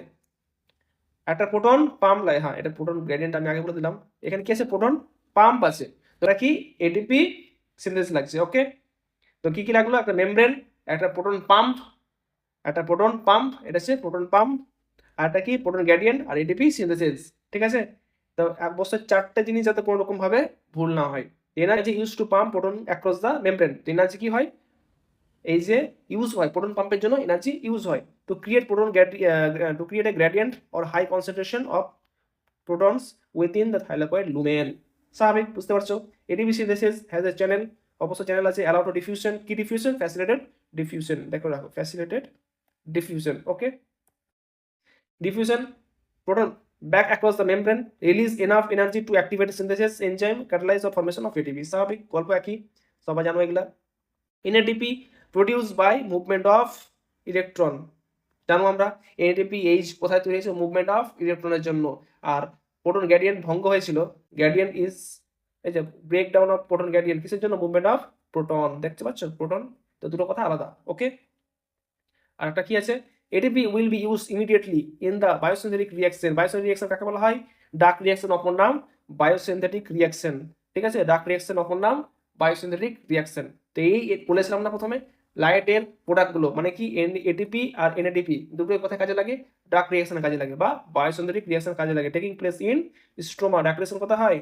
একটা প্রোটন পাম্প লাগে, হ্যাঁ এটা প্রোটন গ্রেডিয়েন্ট আমি আগে বলে দিলাম। এখানে কি আছে? প্রোটন পাম্প আছে। তো এটা কি? এটিপি সিনথেসিস লাগছে। ওকে, তো কি কি লাগলো? একটা মেমব্রেন, একটা প্রোটন পাম্প, একটা প্রোটন পাম্প, এটা হচ্ছে প্রোটন পাম্প, আর একটা কি? প্রোটন গ্রেডিয়েন্ট আর এটিপি সিনথেসিস। ঠিক আছে, তো অবশ্যই চারটে জিনিস যাতে কোনো রকম ভাবে ভুল না হয়। Energy use to pump proton across the membrane. Energy কি হয়? এই যে ইউজ হয় প্রোটন পাম্পের জন্য এনার্জি ইউজ হয় to create proton to create a gradient or high concentration of protons within the thylakoid lumen. স্বাভাবিক, বুঝতে পারছো? ATP synthesis has a channel, অবশ্য চ্যানেল আছে অ্যালাউ টু ডিফিউশন। কি ডিফিউশন? Facilitated diffusion. দেখো রাখো, facilitated diffusion. Okay, diffusion, proton back across the membrane release enough energy to activate synthesis enzyme catalyze the formation of ATP। স্বাভাবিক, গল্প একই, সবাই জানো এগুলা। NADP produced by movement of electron, জানো আমরা NADP কোথায় তৈরি হয়েছে? মুভমেন্ট অফ ইলেকট্রনের জন্য। আর প্রোটন গ্রেডিয়েন্ট ভঙ্গ হয়েছিল, গ্রেডিয়েন্ট ইজ, এই যে ব্রেকডাউন অফ প্রোটন গ্রেডিয়েন্ট কিসের জন্য? Movement of proton. দেখতে পাচ্ছ প্রোটন, তো দুটো কথা আলাদা। ওকে, আর একটা কি আছে? ATP will be used immediately in the biosynthetic reaction। biosynthetic reaction কাকে বলা হয়? ডাক রিঅ্যাকশন, অপর নাম বায়োসিনথেটিক রিঅ্যাকশন। ঠিক আছে, ডাক রিঅ্যাকশন অপর নাম বায়োসিনথেটিক রিঅ্যাকশন। তো এই বলেছিলাম না প্রথমে, লাইটের প্রোডাক্টগুলো মানে কি? ATP আর NADP দুটোই কোথায় কাজে লাগে? ডাক রিঅ্যাকশনে কাজে লাগে বা বায়োসিনথেটিক রিঅ্যাকশন কাজে লাগে। Taking place in stroma. ডাক রিঅ্যাকশন কোথায় হয়?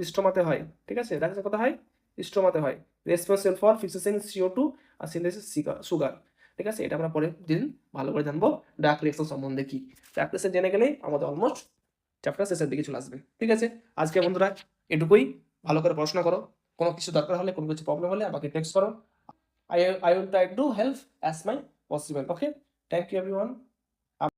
স্টোমাতে হয়। ঠিক আছে, ডাক রিঅ্যাকশন কোথায় হয়? স্টোমাতে হয়। রেসপন্সিবল ফর ফিক্সেশন CO2 আর সিনথেসিস সুগার। ঠিক আছে, এটা আমরা পরে দিন ভালো করে জানবো ডাক রিঅ্যাকশন সম্বন্ধে কি। ডাক রিঅ্যাকশন জেনে গেলেই আমাদের অলমোস্ট চ্যাপ্টার শেষের দিকে চলে আসবে। ঠিক আছে, আজকে বন্ধুরা এটুকুই। ভালো করে পড়াশোনা করো, কোনো কিছু দরকার হলে, কোনো কিছু প্রবলেম হলে আমাকে টেক্সট করো। I will try to help as my possible. Okay, thank you everyone.